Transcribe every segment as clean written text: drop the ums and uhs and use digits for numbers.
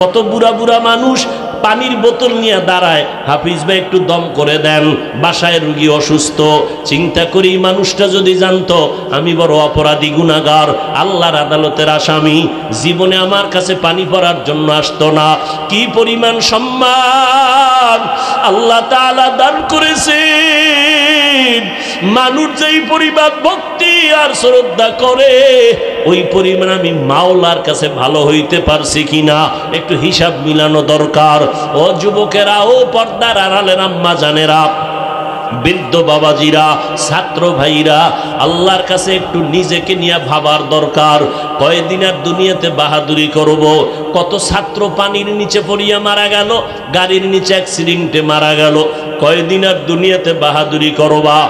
কত বুড়া বুড়া মানুষ পানির বোতল নিয়ে দাঁড়ায়, হাফিজ ভাই একটু দম করে দেন, বাসায় রুগী অসুস্থ। চিন্তা করি মানুষটা যদি জানতো আমি বড় অপরাধী গুনাহগার, আল্লাহর আদালতের আসামি, জীবনে আমার কাছে পানি পড়ার জন্য আসতো না। কি পরিমাণ সম্মান আল্লাহ তাআলা দান করেছেন। মানুষ যেই পরিমাণ ভক্তি আর শ্রদ্ধা করে ওই পরিমাণ আমি মাওলার কাছে ভালো হইতে পারছি কিনা একটু হিসাব মিলানো দরকার। ও যুবকেরা, ও পর্দার আড়ালের আম্মা জানেরা, বৃদ্ধ বাবাজিরা, ছাত্র ভাইরা, আল্লাহর কাছে একটু নিজেকে নিয়ে ভাবার দরকার। কয়দিন আর দুনিয়াতে বাহাদুরি করব? কত ছাত্র পানির নিচে পড়িয়া মারা গেল, গাড়ির নিচে অ্যাক্সিডেন্টে মারা গেল। কয়দিন আর দুনিয়াতে বাহাদুরি করবা?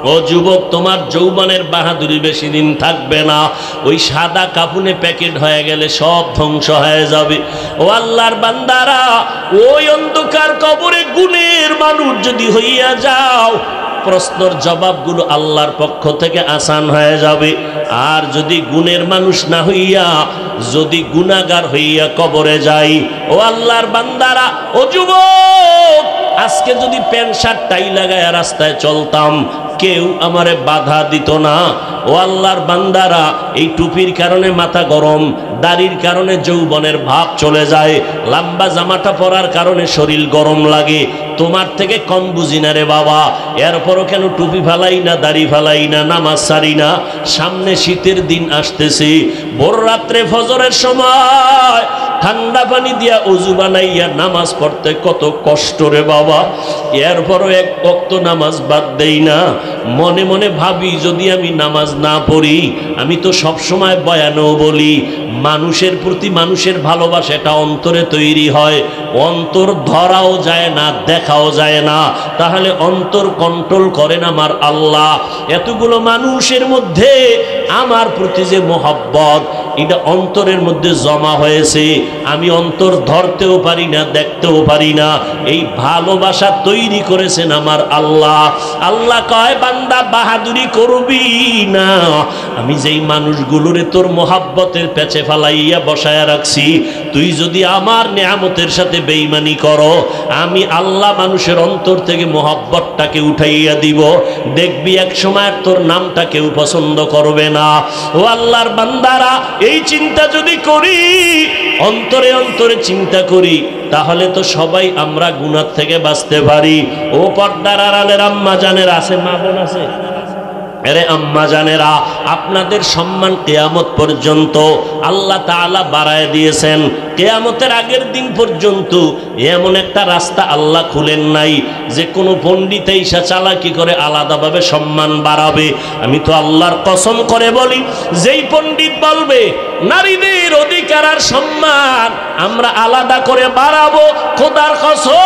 ও যুবক, তোমার যৌবনের বাহাদুরি বেশি দিন থাকবে না। ওই সাদা কাপুনে প্যাকেট হয়ে গেলে সব ধ্বংস হয়ে যাবে। ও আল্লাহর বান্দারা, ওই অন্ধকার কবরে গুণের মানুষ যদি হইয়া যাও, প্রশ্নের জবাবগুলো আল্লাহর পক্ষ থেকে আসান হয়ে যাবে। আর যদি গুণের মানুষ না হইয়া যদি গুনাহগার হইয়া কবরে যাই, ও আল্লাহর বান্দারা, ও যুবক, আজকে যদি প্যান্ট শার্ট টাই লাগায় রাস্তায় চলতাম, কেউ আমারে বাধা দিত না। ও আল্লাহর বান্দারা, এই টুপির কারণে মাথা গরম, দাড়ির কারণে যৌবনের ভাব চলে যায়, লম্বা জামাটা পরার কারণে শরীর গরম লাগে। তোমার থেকে কম বুঝি না রে বাবা, এরপরও কেন টুপি ফালাই না, দাড়ি ফালাই না, নামাজ সারি না? সামনে শীতের দিন আসতেছে, ভোর রাত্রে ফজরের সময় ঠান্ডা পানি দিয়া ওযু বানাইয়া নামাজ পড়তে কত কষ্ট রে বাবা, এরপরও এক ওয়াক্ত নামাজ বাদ দেই না। মনে মনে ভাবি, যদি আমি নামাজ না পড়ি, আমি তো সব সময় বয়ানেও বলি মানুষের প্রতি মানুষের ভালোবাসা এটা অন্তরে তৈরি হয়, অন্তর ধরাও যায় না, দেখাও যায় না। তাহলে অন্তর কন্ট্রোল করেন আমার আল্লাহ। এতগুলো মানুষের মধ্যে আমার প্রতি যে মোহাব্বত, এটা অন্তরের মধ্যে জমা হয়েছে, আমি অন্তর ধরতেও পারি না, দেখতেও পারি না। এই ভালোবাসা তৈরি করেছেন আমার আল্লাহ। আল্লাহ কয়, বান্দা বাহাদুরি করবি না, আমি যেই মানুষগুলোরে তোর মোহাব্বতের পেছে ফালাইয়া বসায়া রাখছি, তুই যদি আমার নেয়ামতের সাথে বেঈমানি করো, আমি আল্লাহ মানুষের অন্তর থেকে মোহাব্বতটাকে উঠাইয়া দিব। দেখবি এক সময় তোর নামটা কেউ পছন্দ করবে না। ও আল্লাহর বান্দারা, এই চিন্তা যদি করি, অন্তরে অন্তরে চিন্তা করি, তাহলে তো সবাই আমরা গুনাহ থেকে বাঁচতে পারি। ও পর্দার আড়ালের আম্মা জানেরা আছে, মা বোন আছে, আরে আম্মা জানেরা, আপনাদের সম্মান কিয়ামত পর্যন্ত আল্লাহ তাআলা বাড়ায় দিয়েছেন। কিয়ামতের আগের দিন পর্যন্ত এমন একটা রাস্তা আল্লাহ খুলেন নাই যে কোনো পণ্ডিত ঈশা চালাকি করে আলাদাভাবে সম্মান বাড়াবে। আমি তো আল্লাহর কসম করে বলি, যেই পণ্ডিত বলবে নারীদের অধিকার আর সম্মান আমরা আলাদা করে বাড়াবো, খোদার কসম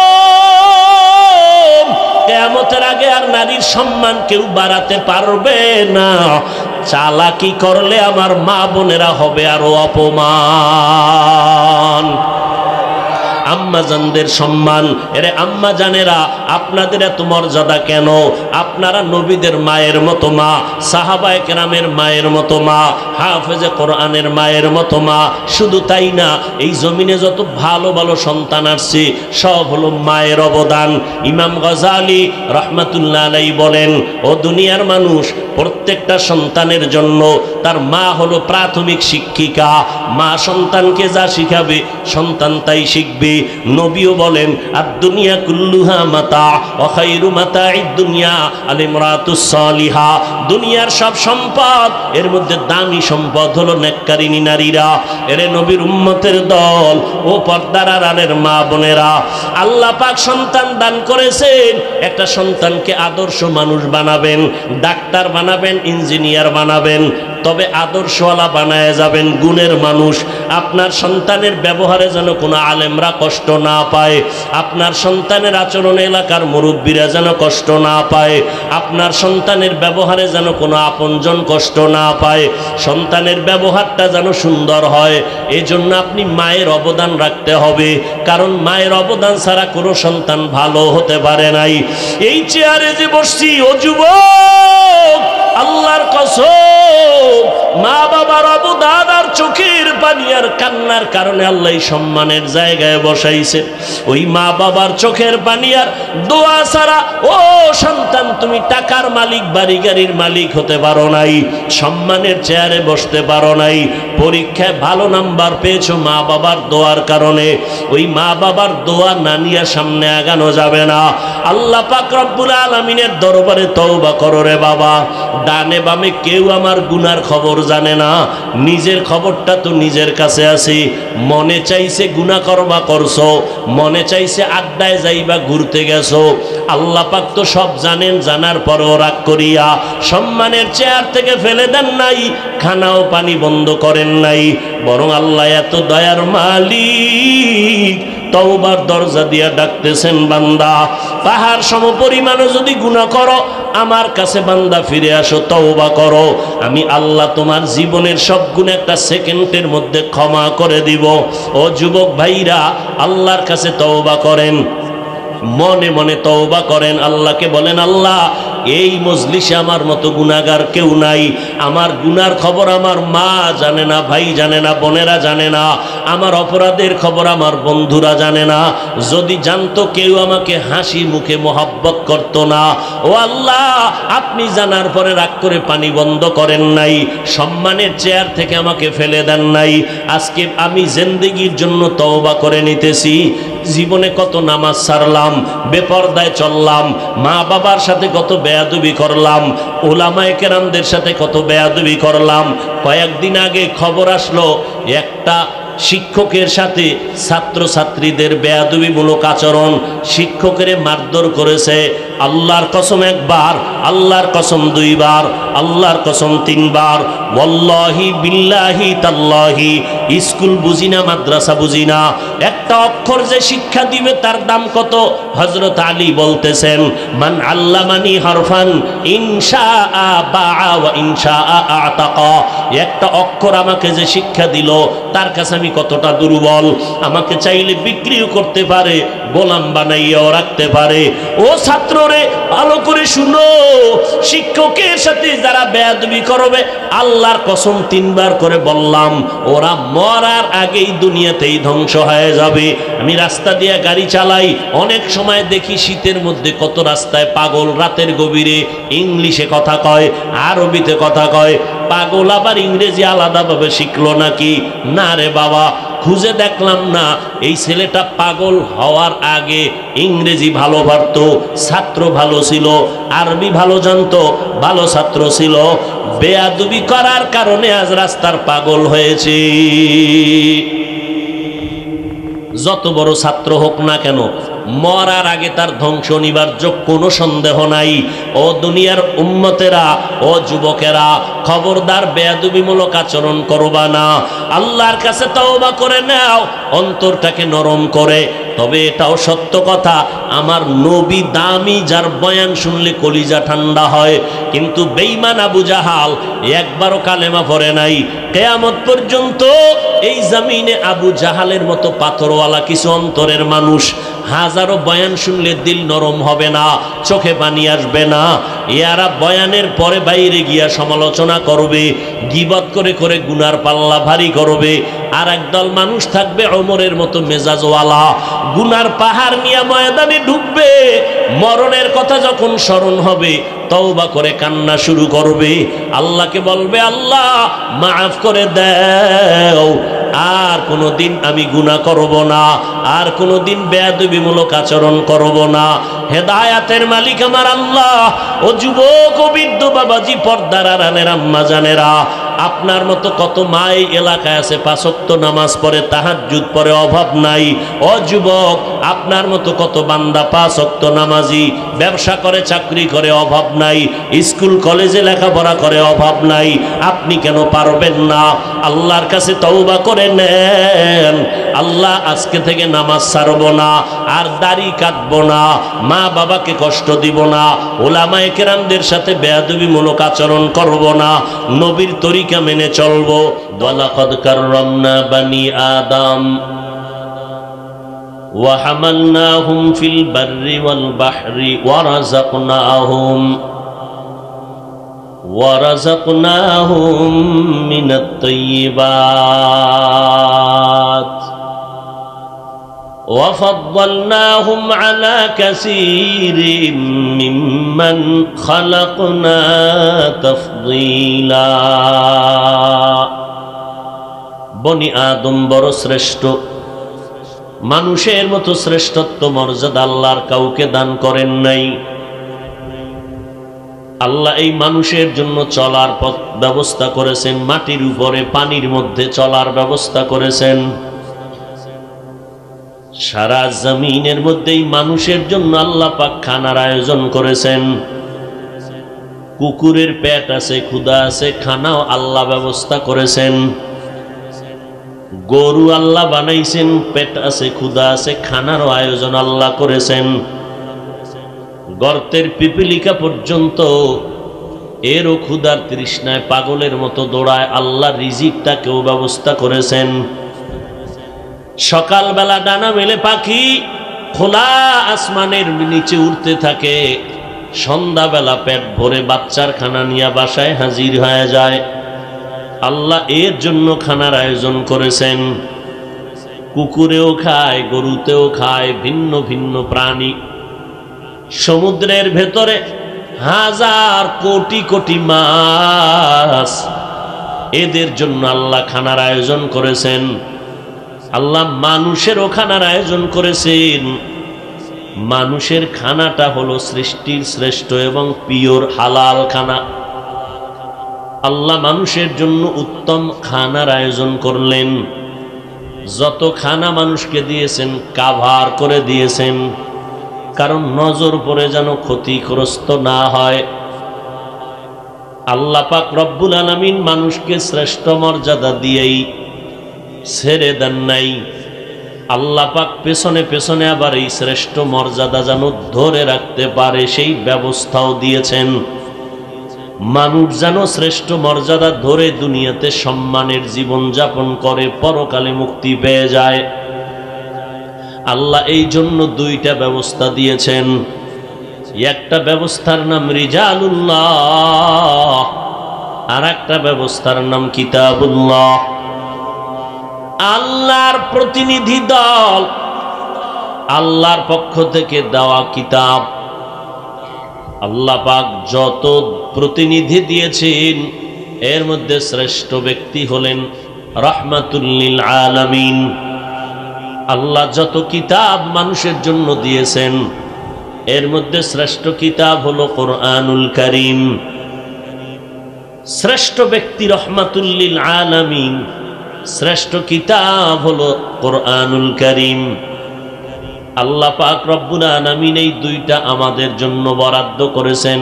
কিয়ামতের আগে আর নারীর সম্মান কেউ বাড়াতে পারবে না। চালাকি করলে আমার মা বোনেরা হবে আরো অপমান। আম্মাজানদের সম্মান, এরে আম্মা জানেরা, আপনাদের এত মর্যাদা কেন? আপনারা নবীদের মায়ের মতো মা, সাহাবায়ে কেরামের মায়ের মতো মা, হাফেজে কোরআনের মায়ের মতো মা। শুধু তাই না, এই জমিনে যত ভালো ভালো সন্তান আসছে সব হলো মায়ের অবদান। ইমাম গজালি রহমাতুল্লাহ আলাইহি বলেন, ও দুনিয়ার মানুষ, প্রত্যেকটা সন্তানের জন্য তার মা হলো প্রাথমিক শিক্ষিকা। মা সন্তানকে যা শিখাবে সন্তান তাই শিখবে। নবীও বলেন, আদ-দুনিয়া কুল্লুহা মাতা ওয়া খায়রু মাতা'id দুনিয়া আল-ইমরাতুস সালিহা। দুনিয়ার সব সম্পদ, এর মধ্যে দামি সম্পদ হলো নেককারিনী নারীরা। এরে নবীর উম্মতের দল, ও পর্দার আড়ালের মা বোনেরা, আল্লাহ পাক সন্তান দান করেছেন। একটা সন্তানকে আদর্শ মানুষ বানাবেন, ডাক্তার বানাবেন, ইঞ্জিনিয়ার বানাবেন, তবে আদর্শওয়ালা বানায় যাবেন, গুণের মানুষ। আপনার সন্তানের ব্যবহারে যেন কোনো আলেমরা কষ্ট না পায়, আপনার সন্তানের আচরণে এলাকার মুরব্বীরা যেন কষ্ট না পায়, আপনার সন্তানের ব্যবহারে যেন কোনো আপনজন কষ্ট না পায়, সন্তানের ব্যবহারটা যেন সুন্দর হয়। এই জন্য আপনি মায়ের অবদান রাখতে হবে, কারণ মায়ের অবদান ছাড়া কোনো সন্তান ভালো হতে পারে নাই। এই চেয়ারে যে বসছি, ও যুবক, আল্লাহর কসম মা বাবার অবদান আর চোখের পানি আর কান্নার কারণে আল্লাহ সম্মানের জায়গায় বসাইছে। ওই মা বাবার চোখের পানি আর দোয়া ছাড়া ও সন্তান তুমি টাকার মালিক বাড়ি গাড়ির মালিক হতে পারো নাই, সম্মানের চেয়ারে বসতে পারো নাই। পরীক্ষায় ভালো নাম্বার পেয়েছো মা বাবার দোয়ার কারণে। ওই মা বাবার দোয়া না নিয়ে সামনে আগানো যাবে না। আল্লাহ পাক রব্বুল আলামিনের দরবারে তওবা করো রে বাবা। ডানে বামে কেউ আমার গুনার খবর জানে না, নিজের খবরটা তো নিজের কাছে আছে। মনে চাইছে গুনাহ করবা করছো, মনে চাইছে আড্ডায় যাইবা ঘুরতে গেছো, আল্লাহ পাক তো সব জানেন। জানার পরেও রাগ করিয়া সম্মানের চেয়ার থেকে ফেলে দেন নাই, খানাও পানি বন্ধ করেন নাই। বরং আল্লাহ এত দয়ার মালিক, তওবার দরজা দিয়া ডাকতেছেন, বান্দা পাহাড় সম পরিমাণে যদি গুনাহ করো আমার কাছে বান্দা ফিরে আসো, তওবা করো, আমি আল্লাহ তোমার জীবনের সব গুনাহ একটা সেকেন্ডের মধ্যে ক্ষমা করে দিব। ও যুবক ভাইরা, আল্লাহর কাছে তওবা করেন, মনে মনে তওবা করেন। আল্লাহকে বলেন, আল্লাহ এই মজলিসে আমার মতো গুনাহগার কেউ নাই। আমার গুনার খবর আমার মা জানে না, ভাই জানে না, বোনেরা জানে না। আমার অপরাধের খবর আমার বন্ধুরা জানে না। যদি জানতো কেউ আমাকে হাসি মুখে মোহাব্বত করত না। ও আল্লাহ, আপনি জানার পরে রাগ করে পানি বন্ধ করেন নাই, সম্মানের চেয়ার থেকে আমাকে ফেলে দেন নাই। আজকে আমি জিন্দেগির জন্য তওবা করে নিতেছি। জীবনে কত নামাজ ছাড়লাম, বেপরদায় চললাম, মা বাবার সাথে কত বেয়াদবি করলাম, ওলামায়ে কেরামদের সাথে কত বেয়াদবি করলাম। কয়েকদিন আগে খবর আসলো একটা শিক্ষকের সাথে ছাত্রছাত্রীদের বেয়াদবিমূলক আচরণ, শিক্ষকের মারধর করেছে। আল্লাহর কসম একবার, আল্লাহর কসম দুইবার, আল্লাহর কসম তিনবার, ওয়াল্লাহি বিল্লাহি তাল্লাহি। স্কুল বুঝি না, মাদ্রাসা বুঝি না, একটা অক্ষর যে শিক্ষা দিবে তার দাম কত? হযরত আলী বলতেছেন, মান আল্লামানি হরফান ইনশাআ বাআ ওয়া ইনশাআ আতাকা। একটা অক্ষর আমাকে যে শিক্ষা দিল তার কাছে আমি কতটা দুর্বল। আমাকে চাইলে বিক্রিও করতে পারে, গোলাম বানাইয়াও রাখতে পারে। ও ছাত্ররে, ভালো করে শুনো, শিক্ষকের সাথে যারা বেয়াদবি করবে, আল্লাহর কসম তিনবার করে বললাম, ওরা মরার আগেই দুনিয়াতেই ধ্বংস হয়ে যাবে। আমি রাস্তা দিয়ে গাড়ি চালাই, অনেক সময় দেখি শীতের মধ্যে কত রাস্তায় পাগল রাতের গভীরে ইংলিশে কথা কয়, আরবিতে কথা কয়। পাগল আবার ইংরেজি আলাদাভাবে শিখলো নাকি? না রে বাবা, খুঁজে দেখলাম না। এই ছেলেটা পাগল হওয়ার আগে ইংরেজি ভালো পারত, ছাত্র ভালো ছিল, আরবি ভালো জানতো, ভালো ছাত্র ছিল। বেয়াদবি করার কারণে আজ রাস্তার পাগল হয়েছে। যত বড় ছাত্র হোক না কেন, মরার আগে তার ধ্বংস অনিবার্য, কোনো সন্দেহ নাই। ও দুনিয়ার উম্মতেরা, ও যুবকেরা, খবরদার বেয়াদবিমূলক আচরণ করবা না। আল্লাহর কাছে তওবা করে নাও, অন্তরটাকে নরম করে। তবে এটাও সত্য কথা, আমার নবী দামি, যার বয়ান শুনলে কলিজা ঠান্ডা হয়। কিন্তু বেঈমান আবু জাহাল একবারও কালেমা পড়ে নাই। কিয়ামত পর্যন্ত এই জমিনে আবু জাহালের মতো পাথরওয়ালা কিছু অন্তরের মানুষ, হাজারো বয়ান শুনলে দিল নরম হবে না, চোখে পানি আসবে না। এরা বয়ানের পরে বাইরে গিয়া সমালোচনা করবে, গীবত করে করে গুনার পাল্লা ভারী করবে। আর একদল মানুষ থাকবে ওমরের মতো মেজাজওয়ালা, গুনার পাহাড় নিয়ে ময়দানে ঢুকবে। মরণের কথা যখন স্মরণ হবে, তওবা করে কান্না শুরু করবে, আল্লাহকে বলবে, আল্লাহ মাফ করে দাও, আর কোনোদিন আমি গুনাহ করব না, আর কোনোদিন বেয়াদবিমূলক আচরণ করব না। হেদায়াতের মালিক আমার আল্লাহ। ও যুবক, ও বৃদ্ধ বাবাজি, পর্দার আড়ালের আম্মা জানেরা, আপনার মতো কত মা এই এলাকায় আছে, 5 ওয়াক্ত নামাজ পড়ে, তাহাজ্জুদ পড়ে, অভাব নাই। ও যুবক, আপনার মতো কত বান্দা 5 ওয়াক্ত নামাজি, ব্যবসা করে, চাকরি করে, অভাব নাই, স্কুল কলেজে লেখাপড়া করে, অভাব নাই। আপনি কেন পারবেন না? আল্লাহর কাছে তওবা করে নেন। আল্লাহ, আজকে থেকে নামাজ ছাড়ব না, আর দাড়ি কাটবো না, মা বাবাকে কষ্ট দিব না, ওলামায়ে কেরামদের সাথে বেয়াদবিমূলক আচরণ করব না, নবীর তরিকা মেনে চলবো। ওয়ালাকাদ কাররামনা বানি আদম ওয়া হামালনাহুম ফিল বাররি ওয়াল বাহরি ওয়া রাযাকনাহুম ওয়ারাযাকনাহুম মিনাত তাইয়্যিবাত وفضلناهم على كثير ممن خلقنا تفضيلا বনি আদম বড় শ্রেষ্ঠ, মানুষের মতো শ্রেষ্ঠত্ব মর্যাদা আল্লাহর কাউকে দান করেন নাই। আল্লাহ এই মানুষের জন্য চলার পথ ব্যবস্থা করেছেন, মাটির উপরে পানির মধ্যে চলার ব্যবস্থা করেছেন। সারা জমিনের মধ্যেই মানুষের জন্য আল্লাহ পাক খানার আয়োজন করেছেন। কুকুরের পেট আছে, ক্ষুধা আছে, খানাও আল্লাহ ব্যবস্থা করেছেন। গরু আল্লাহ বানাইছেন, পেট আছে, ক্ষুধা আছে, খানারও আয়োজন আল্লাহ করেছেন। গর্তের পিপিলিকা পর্যন্ত এরও ক্ষুধার তৃষ্ণায় পাগলের মতো দৌড়ায়, আল্লাহ রিজিকটাকেও ব্যবস্থা করেছেন। সকালবেলা ডানা মেলে পাখি খোলা আসমানের নিচে উড়তে থাকে, সন্ধ্যাবেলা পেট ভরে বাচ্চার খানা নিয়ে বাসায় হাজির হয়ে যায়। আল্লাহ এর জন্য খানার আয়োজন করেছেন। কুকুরেও খায়, গরুতেও খায়, ভিন্ন ভিন্ন প্রাণী। সমুদ্রের ভেতরে হাজার কোটি কোটি মাছ, এদের জন্য আল্লাহ খানার আয়োজন করেছেন। আল্লাহ মানুষেরও খানার আয়োজন করেছেন। মানুষের খানাটা হলো সৃষ্টির শ্রেষ্ঠ এবং পিওর হালাল খানা। আল্লাহ মানুষের জন্য উত্তম খানার আয়োজন করলেন। যত খানা মানুষকে দিয়েছেন কাভার করে দিয়েছেন, কারণ নজর পড়ে যেন ক্ষতিগ্রস্ত না হয়। আল্লাহ পাক রব্বুল আলামিন মানুষকে শ্রেষ্ঠ মর্যাদা দিয়েই ছেড়ে দেন নাই। আল্লাহ পাক পেছনে পেছনে আবার এই শ্রেষ্ঠ মর্যাদা যেন ধরে রাখতে পারে সেই ব্যবস্থাও দিয়েছেন। মানুষ যেন শ্রেষ্ঠ মর্যাদা ধরে দুনিয়াতে সম্মানের জীবন যাপন করে, পরকালে মুক্তি পেয়ে যায়। আল্লাহ এই জন্য দুইটা ব্যবস্থা দিয়েছেন। একটা ব্যবস্থার নাম রিজালুল্লাহ, আর একটা ব্যবস্থার নাম কিতাবুল্লাহ। আল্লাহর প্রতিনিধি দল, আল্লাহর পক্ষ থেকে দেওয়া কিতাব। আল্লাহ পাক যত প্রতিনিধি দিয়েছেন এর মধ্যে শ্রেষ্ঠ ব্যক্তি হলেন রাহমাতুল লিল আলামিন। আল্লাহ যত কিতাব মানুষের জন্য দিয়েছেন এর মধ্যে শ্রেষ্ঠ কিতাব হলো কোরআনুল কারীম। শ্রেষ্ঠ ব্যক্তি রাহমাতুল লিল আলামিন, শ্রেষ্ঠ কিতাব হলো কোরআনুল কারীম। আল্লাহ পাক রব্বুল আলামিন এই দুইটা আমাদের জন্য বরাদ্দ করেছেন।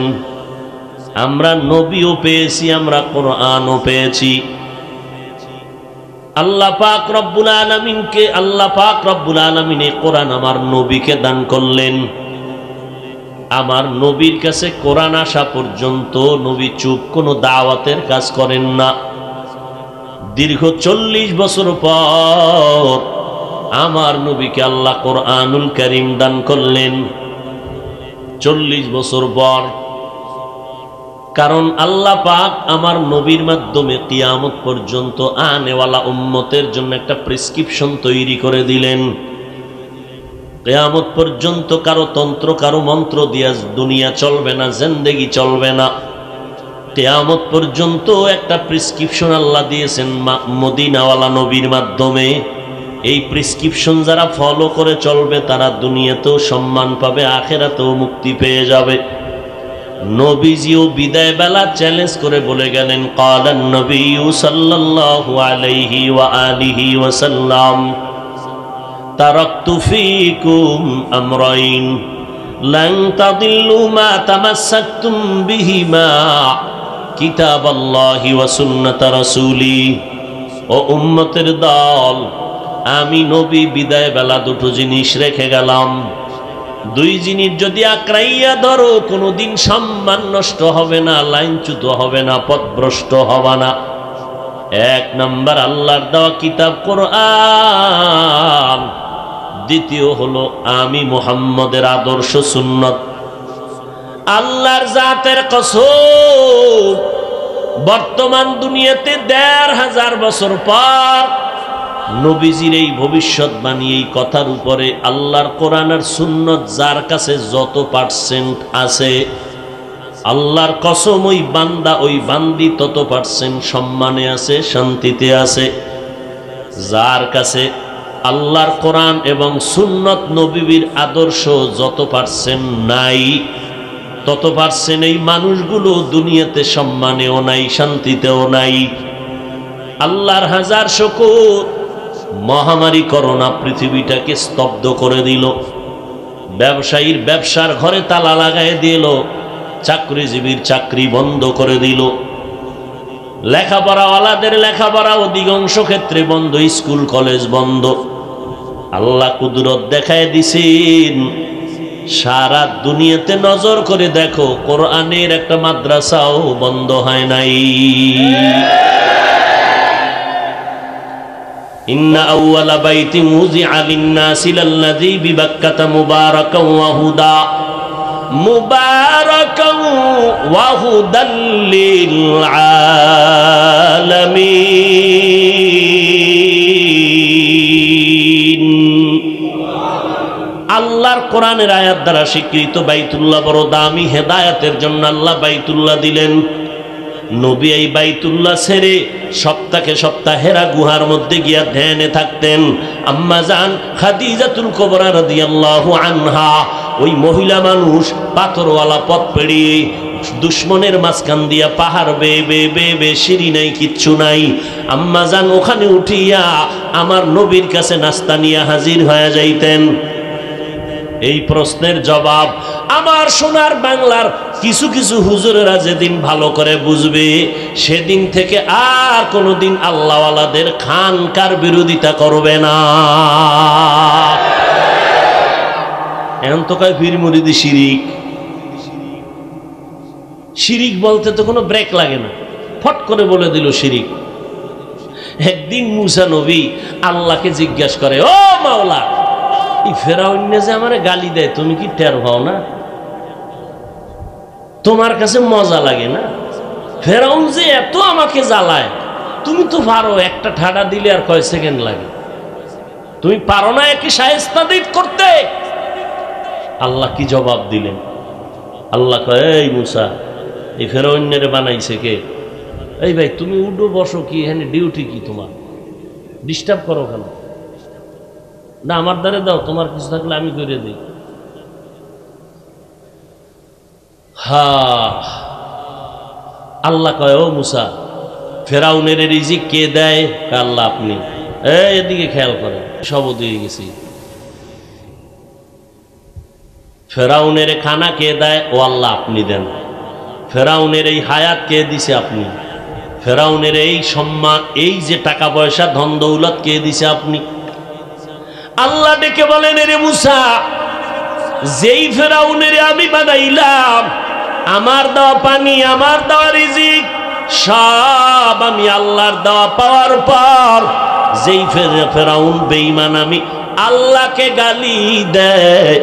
আমরা নবীও পেয়েছি, আমরা কোরআনও পেয়েছি। আল্লাহ পাক রব্বুল আলামিনকে, আল্লাহ পাক রব্বুল আলামিন এই কোরআন আমার নবীকে দান করলেন। আমার নবীর কাছে কোরআন আসা পর্যন্ত নবী চুপ, কোনো দাওয়াতের কাজ করেন না। দীর্ঘ 40 বছর পর আমার নবীকে আল্লাহ কোরআনুল কারীম দান করলেন। 40 বছর পর। কারণ আল্লাহ পাক আমার নবীর মাধ্যমে কিয়ামত পর্যন্ত আনেওয়ালা উম্মতের জন্য একটা প্রেসক্রিপশন তৈরি করে দিলেন। কিয়ামত পর্যন্ত কারো তন্ত্র কারো মন্ত্র দিয়া দুনিয়া চলবে না, জিন্দেগি চলবে না। কিয়ামত পর্যন্ত একটা প্রেসক্রিপশন আল্লাহ দিয়েছেন মদিনাওয়ালা নবীর মাধ্যমে। এই প্রেসক্রিপশন যারা ফলো করে চলবে তারা দুনিয়াতেও সম্মান পাবে, আখিরাতেও মুক্তি পেয়ে যাবে। নবীজিও বিদায় বেলা চ্যালেঞ্জ করে বলে গেলেন, ক্বালান নবিয়্যু সাল্লাল্লাহু আলাইহি ওয়া আলিহি ওয়াসাল্লাম, তারাকতু ফীকুম আমরাইন লান তাদিল্লু মা তামাসসাকতুম বিহিমা কিতাবাল্লাহি ওয়া সুন্নাত রাসূলি। ও উম্মতের দল, আমি নবী বিদায় বেলা দুটো জিনিস রেখে গেলাম। দুই জিনিস যদি আঁকড়াইয়া ধরো কোনোদিন সম্মান নষ্ট হবে না, লাইনচ্যুত হবে না, পথভ্রষ্ট হবে না। এক নাম্বার আল্লাহর দেওয়া কিতাব কোরআন, দ্বিতীয় হলো আমি মুহাম্মদের আদর্শ সুন্নত। আল্লাহর জাতের কসম, বর্তমান দুনিয়াতে ১৫০০ বছর পর নবীজির এই ভবিষ্যৎবাণী, এই কথার উপরে আল্লাহর কোরআন আর সুন্নত যার কাছে যত পার্সেন্ট আছে, আল্লাহর কসম ওই বান্দা ওই বান্দি তত পার্সেন্ট সম্মানে আছে, শান্তিতে আছে। যার কাছে আল্লাহর কোরআন এবং সুন্নত নবীর আদর্শ যত পার্সেন্ট নাই, তত পার্সেন্ট এই মানুষগুলো দুনিয়াতে সম্মানেও নাই, শান্তিতেও নাই। আল্লাহর হাজার শুকর, মহামারী করোনা পৃথিবীটাকে স্তব্ধ করে দিল, ব্যবসায়ীর ব্যবসার ঘরে তালা লাগাই দিল, চাকরিজীবীর চাকরি বন্ধ করে দিল, লেখাপড়াওয়ালাদের লেখাপড়া অধিকাংশ ক্ষেত্রে বন্ধ, স্কুল কলেজ বন্ধ। আল্লাহ কুদরত দেখায় দিছেন। সারা দুনিয়াতে নজর করে দেখো, কোরআনের একটা মাদ্রাসাও বন্ধ হয় নাই। ইন্না আউওয়ালা বাইতিন উযিআ লিন-নাসি লাল্লাযী বিবাক্কাতা মুবারাকান ওয়া হুদা মুবারাকান ওয়া হুদাল লিল আলামিন। আল্লাহর কোরআনের আয়াত দ্বারা স্বীকৃত বাইতুল্লাহ বড় দামি, হেদায়েতের জন্য আল্লাহ বাইতুল্লাহ দিলেন। নবী এই বাইতুল্লাহ ছেড়ে সপ্তাহে সপ্তাহ হেরা গুহার মধ্যে গিয়া ধ্যানে থাকতেন। আম্মা জান খাদিজাতুল কুবরা রাদিয়াল্লাহু আনহা, ওই মহিলা মানুষ পাথরওয়ালা পথ পেরিয়ে দুশ্মনের মাঝখান দিয়া পাহাড় বেয়ে বেয়ে বেয়ে বেয়ে, সিঁড়ি নাই, কিচ্ছু নাই। আম্মা জান ওখানে উঠিয়া আমার নবীর কাছে নাস্তা নিয়ে হাজির হয়ে যাইতেন। এই প্রশ্নের জবাব আমার সোনার বাংলার কিছু কিছু হুজুরেরা যেদিন ভালো করে বুঝবে, সেদিন থেকে আর কোনোদিন আল্লাহওয়ালাদের খানকার বিরোধিতা করবে না। এখন তো কয় পীর মুরিদি শিরিক। শিরিক বলতে তো কোনো ব্রেক লাগে না, ফট করে বলে দিল শিরিক। একদিন মুসা নবী আল্লাহকে জিজ্ঞাসা করে, ও মাওলা, এই ফেরাউন যে আমারে গালি দেয়, তুমি কি টের পাও না? তোমার কাছে মজা লাগে না? ফেরাউন যে এত আমাকে জ্বালায়, তুমি তো পারো, একটা ঠাডা দিলে আর কয় সেকেন্ড লাগে, তুমি পারো না একে শায়েস্তা করতে? আল্লাহ কি জবাব দিলেন? আল্লাহ কয়, এই মুসা, এই ফেরাউনের বানাইছে কে? এই ভাই তুমি উঠো, বসো, কি এখানে ডিউটি কি তোমার? ডিস্টার্ব করো কেন? না আমার দ্বারে দাও, তোমার কিছু থাকলে আমি করে দিই। আল্লাহ কয়, ও মুসা, ফেরাউনের রিজিক কে দেয়? আল্লাহ আপনি। এদিকে খেয়াল করেন, সব দিয়ে গেছি। ফেরাউনের খানা কে দেয়? ও আল্লাহ আপনি দেন। ফেরাউনের এই হায়াত কে দিছে? আপনি। ফেরাউনের এই সম্মান, এই যে টাকা পয়সা ধন দৌলত কে দিছে? আপনি। আল্লাহ ডেকে বলেন, রে মুসা, যেই ফেরাউনের আমি বানাইলাম, আমার দেওয়া পানি, আমার দেওয়া রিজিক সব আমি আল্লাহর দেওয়া পাওয়ার পর, যেই ফেরাউন বেঈমান আমি আল্লাহকে গালি দেয়,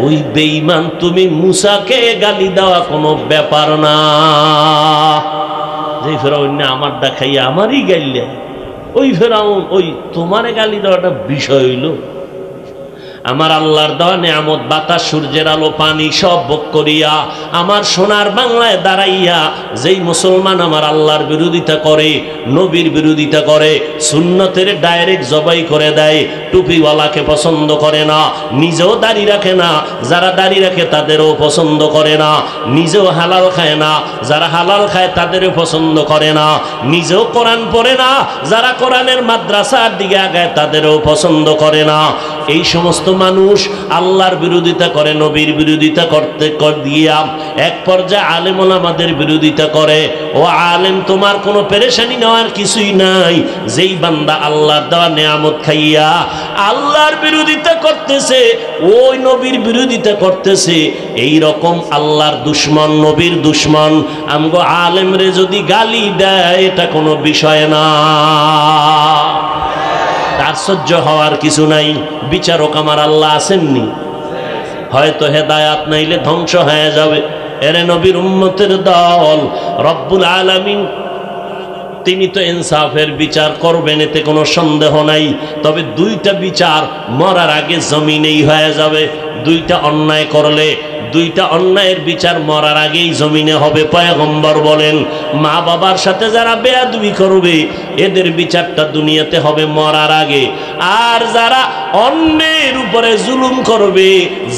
ওই বেঈমান তুমি মুসাকে গালি দেওয়া কোনো ব্যাপার না। যেই ফেরাউন আমার দেখাইয়া আমারই গাইলে, ওই ফেরাউন ওই তোমারে গালি দেওয়াটা বিষয় হইল? আমার আল্লাহর দেওয়া নেয়ামত, বাতাস, সূর্যের আলো, পানি সব ভোগ করিয়া আমার সোনার বাংলায় দাঁড়াইয়া যেই মুসলমান আমার আল্লাহর বিরোধিতা করে, নবীর বিরোধিতা করে, সুন্নতের ডাইরেক্ট জবাই করে দেয়, টুপিওয়ালাকে পছন্দ করে না, নিজেও দাড়ি রাখে না, যারা দাড়ি রাখে তাদেরও পছন্দ করে না, নিজেও হালাল খায় না, যারা হালাল খায় তাদেরও পছন্দ করে না, নিজেও কোরআন পড়ে না, যারা কোরআনের মাদ্রাসার দিকে আগায় তাদেরও পছন্দ করে না। এই সমস্ত মানুষ আল্লাহর বিরোধিতা করে, নবীর বিরোধিতা করতে গিয়া এক পর্যায়ে আলেম ওলামাদের বিরোধিতা করে। ও আলেম, তোমার কোনো পেরেশানি নেওয়ার কিছুই নাই। যেই বান্দা আল্লাহর দেওয়া নেয়ামত খাইয়া আল্লাহর বিরোধিতা করতেছে, ওই নবীর বিরোধিতা করতেছে, এই রকম আল্লাহর দুশ্মন, নবীর দুশ্মন আমগো আলেমরে যদি গালি দেয়, এটা কোনো বিষয় না। তার সহ্য হওয়ার কিছু নাই। বিচারক আমার আল্লাহ আসেননি? হয়তো হেদায়াত নাইলে ধ্বংস হয়ে যাবে। এরে নবীর উম্মতের দল, রব্বুল আলামিন তিনি তো ইনসাফের বিচার করবেন, এতে কোনো সন্দেহ নাই। তবে দুইটা বিচার মরার আগে জমিনেই হয়ে যাবে। দুইটা অন্যায় করলে দুইটা অন্যায়ের বিচার মরার আগেই জমিনে হবে। পয়গম্বর বলেন, মা বাবার সাথে যারা বেয়াদবি করবে এদের বিচারটা দুনিয়াতে হবে মরার আগে। আর যারা অন্যের উপরে জুলুম করবে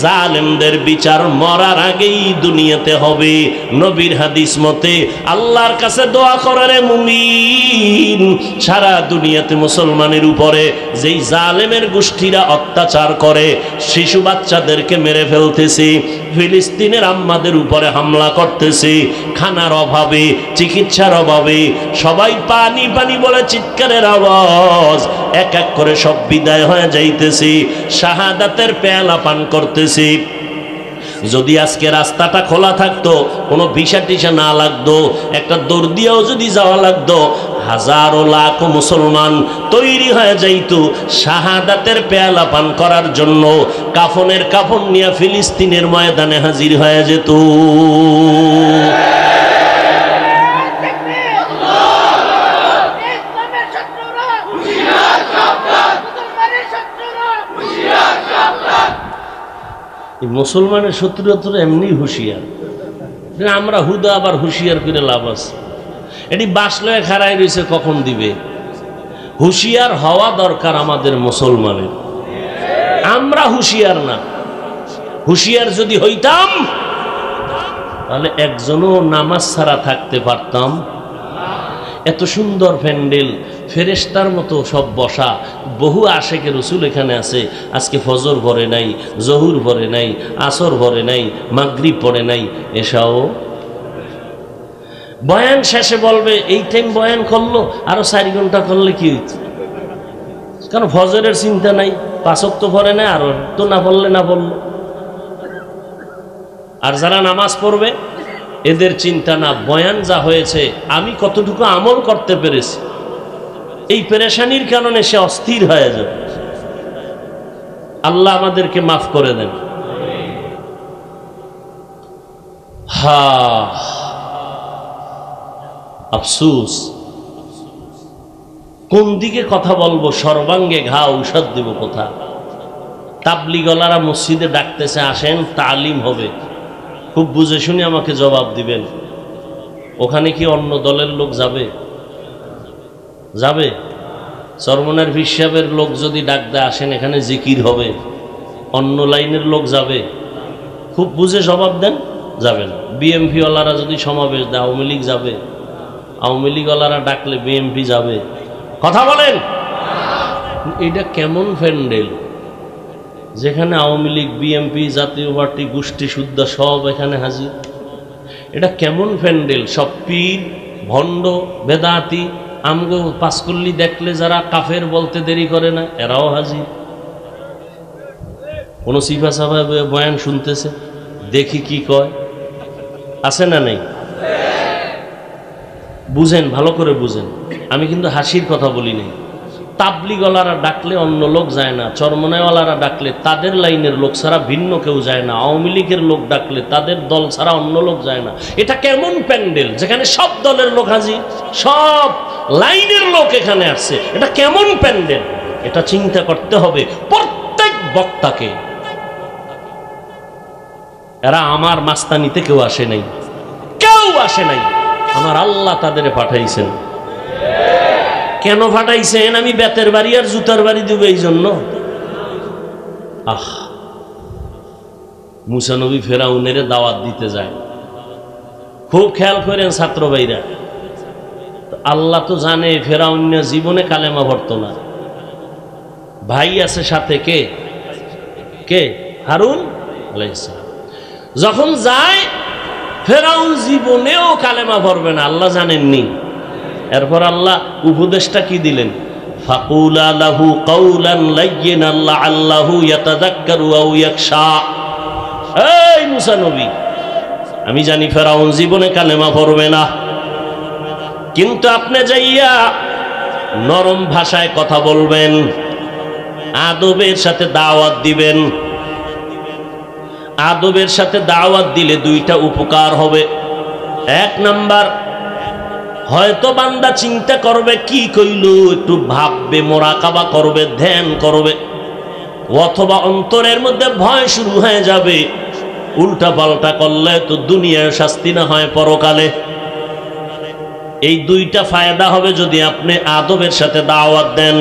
জালেমদের বিচার মরার আগেই দুনিয়াতে হবে। নবীর হাদিস মতে আল্লাহর কাছে দোয়া করে রে মুমিন, সারা দুনিয়াতে মুসলমানের উপরে যেই জালেমের গোষ্ঠীরা অত্যাচার করে, শিশু বাচ্চাদেরকে মেরে ফেলতেছে, ফিলিস্তিনের আম্মাদের উপরে হামলা করতেছে, খানার অভাবে, চিকিৎসার অভাবে সবাই পানি পানি বলে চিৎকারের আওয়াজ, এক এক করে সব বিদায় হয়ে যাইতেছে, শাহাদাতের পেয়ালা পান করতেছে। যদি আজকে রাস্তাটা খোলা থাকতো, কোনো ভিসা টিসা না লাগতো, একটা দৌড় দিয়েও যদি যাওয়া লাগতো, হাজারো লাখ মুসলমান তৈরি হয়ে যাইত শাহাদাতের পেয়ালা পান করার জন্য। কাফনের কাফন নিয়ে ফিলিস্তিনের ময়দানে হাজির হয়ে যেত। মুসলমানের শত্রুরা তো এমনি হুঁশিয়ার, আমরা হুদা আবার হুঁশিয়ার করে লাভ আছে। এটি বাসলয়ে খাড়াই রয়েছে, কখন দিবে? হুঁশিয়ার হওয়া দরকার আমাদের মুসলমানের। আমরা হুঁশিয়ার না। হুঁশিয়ার যদি হইতাম তাহলে একজনও নামাজ ছাড়া থাকতে পারতাম। এত সুন্দর প্যান্ডেল, ফেরেশতার মতো সব বসা, বহু আশেকে রসুল এখানে আছে। আজকে ফজর ভরে নাই, জহুর ভরে নাই, আসর ভরে নাই, মাগরিব পড়ে নাই, এসাও বয়ান শেষে বলবে এই টাইম বয়ান করলো, আরো 4 ঘন্টা করলে কি হইতো? কারণ ফজরের চিন্তা নাই, 5 ওয়াক্ত পড়ে নাই, আর তো না পড়লে না পড়লো। আর যারা নামাজ পড়বে এদের চিন্তা না, বয়ান যা হয়েছে আমি কতটুকু আমল করতে পেরেছি, এই পেরেশানির কারণে সে অস্থির হয়ে যাবে। আল্লাহ আমাদেরকে মাফ করে দেন। আফসুস, কোন দিকে কথা বলবো? সর্বাঙ্গে ঘা, ঔষধ দেব কোথা? তাবলিগলারা মসজিদে ডাকতেছে, আসেন তালিম হবে। খুব বুঝে শুনে আমাকে জবাব দিবেন। ওখানে কি অন্য দলের লোক যাবে? যাবে? চরমনার হিসাবের লোক যদি ডাক দেয় আসেন এখানে জিকির হবে, অন্য লাইনের লোক যাবে? খুব বুঝে জবাব দেন, যাবেন। বিএমপি ওয়ালারা যদি সমাবেশ দেয় আওয়ামী লীগ যাবে? আওয়ামী লীগ ওয়ালারা ডাকলে বিএমপি যাবে? কথা বলেন। এটা কেমন প্যান্ডেল যেখানে আওয়ামী লীগ, বিএমপি, জাতীয় পার্টি, গোষ্ঠী শুদ্ধ সব এখানে হাজির? এটা কেমন প্যান্ডেল? সব পীর, ভণ্ড, বেদাতি, আমগো পাঁচকল্লি দেখলে যারা কাফের বলতে দেরি করে না এরাও হাজির। কোন সিফা সাফা বয়ান শুনতেছে, দেখি কি কয়, আছে না নেই? বুঝেন, ভালো করে বুঝেন। আমি কিন্তু হাসির কথা বলি নাই। তাবলিগলারা ডাকলে অন্য লোক যায় না, চরমনাইওয়ালারা ডাকলে তাদের লাইনের লোক ছাড়া ভিন্ন কেউ যায় না, আওয়ামী লীগের লোক ডাকলে তাদের দল ছাড়া অন্য লোক যায় না। এটা কেমন প্যান্ডেল যেখানে সব দলের লোক হাজির, সব লাইনের লোক এখানে আসছে? এটা কেমন প্যান্ডেল? এটা চিন্তা করতে হবে প্রত্যেক বক্তাকে। এরা আমার মাস্তানিতে কেউ আসে নাই, কেউ আসে নাই, আমার আল্লাহ তাদের পাঠাইছেন। কেন পাঠাইছেন? আমি বেতের বাড়ি আর জুতার বাড়ি দেব এই জন্য? মুসা নবী ফেরাউনের দাওয়াত দিতে যায়, খুব খেয়াল করেন ছাত্র ভাইরা। আল্লাহ তো জানে ফেরাউন জীবনে কালেমা পড়ত না। ভাই আছে সাথে, কে কে? হারুন আলাইহিস সালাম। যখন যায় ফেরাউন জীবনেও কালেমা পড়বে না, আল্লাহ জানেননি। এরপর আল্লাহ উপদেশটা কি দিলেন? ফাকুলা লাহু কাওলান লাইয়িনান লাআল্লাহু ইয়াতাযাক্কারু আও ইয়াখশা। এই মুসা নবী, আমি জানি ফেরাউন জীবনে কালেমা পড়বে না, কিন্তু আপনি যাইয়া নরম ভাষায় কথা বলবেন, আদবের সাথে দাওয়াত দিবেন। আদবের সাথে দাওয়াত দিলে দুইটা উপকার হবে। এক নাম্বার, হয়তো বান্দা চিন্তা করবে কি কইল, একটু ভাববে, মোরাকাবা করবে, ধ্যান করবে, অথবা অন্তরের মধ্যে ভয় শুরু হয়ে যাবে, উল্টা পাল্টা করলে তো দুনিয়ায় শাস্তি না হয় পরকালে। এই দুইটা ফায়দা হবে যদি আপনি আদবের সাথে দাওয়াত দেন।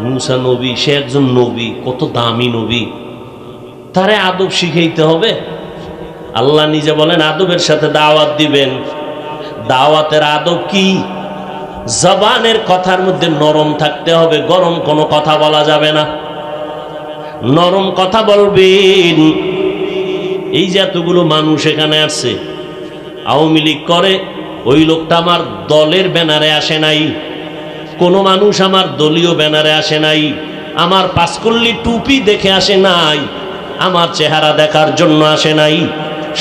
মুসা নবী, সে একজন নবী, কত দামি নবী, তারে আদব শিখাইতে হবে। আল্লাহ নিজে বলেন আদবের সাথে দাওয়াত দিবেন। দাওয়াতের আদব কি? জবানের কথার মধ্যে নরম থাকতে হবে, গরম কোনো কথা বলা যাবে না, নরম কথা বলবেন। এই যে এতগুলো মানুষ এখানে আসছে, আওয়ামী লীগ করে, ওই লোকটা আমার দলের ব্যানারে আসে নাই, কোনো মানুষ আমার দলীয় ব্যানারে আসে নাই, আমার পাঁচকল্লি টুপি দেখে আসে নাই, আমার চেহারা দেখার জন্য আসে নাই।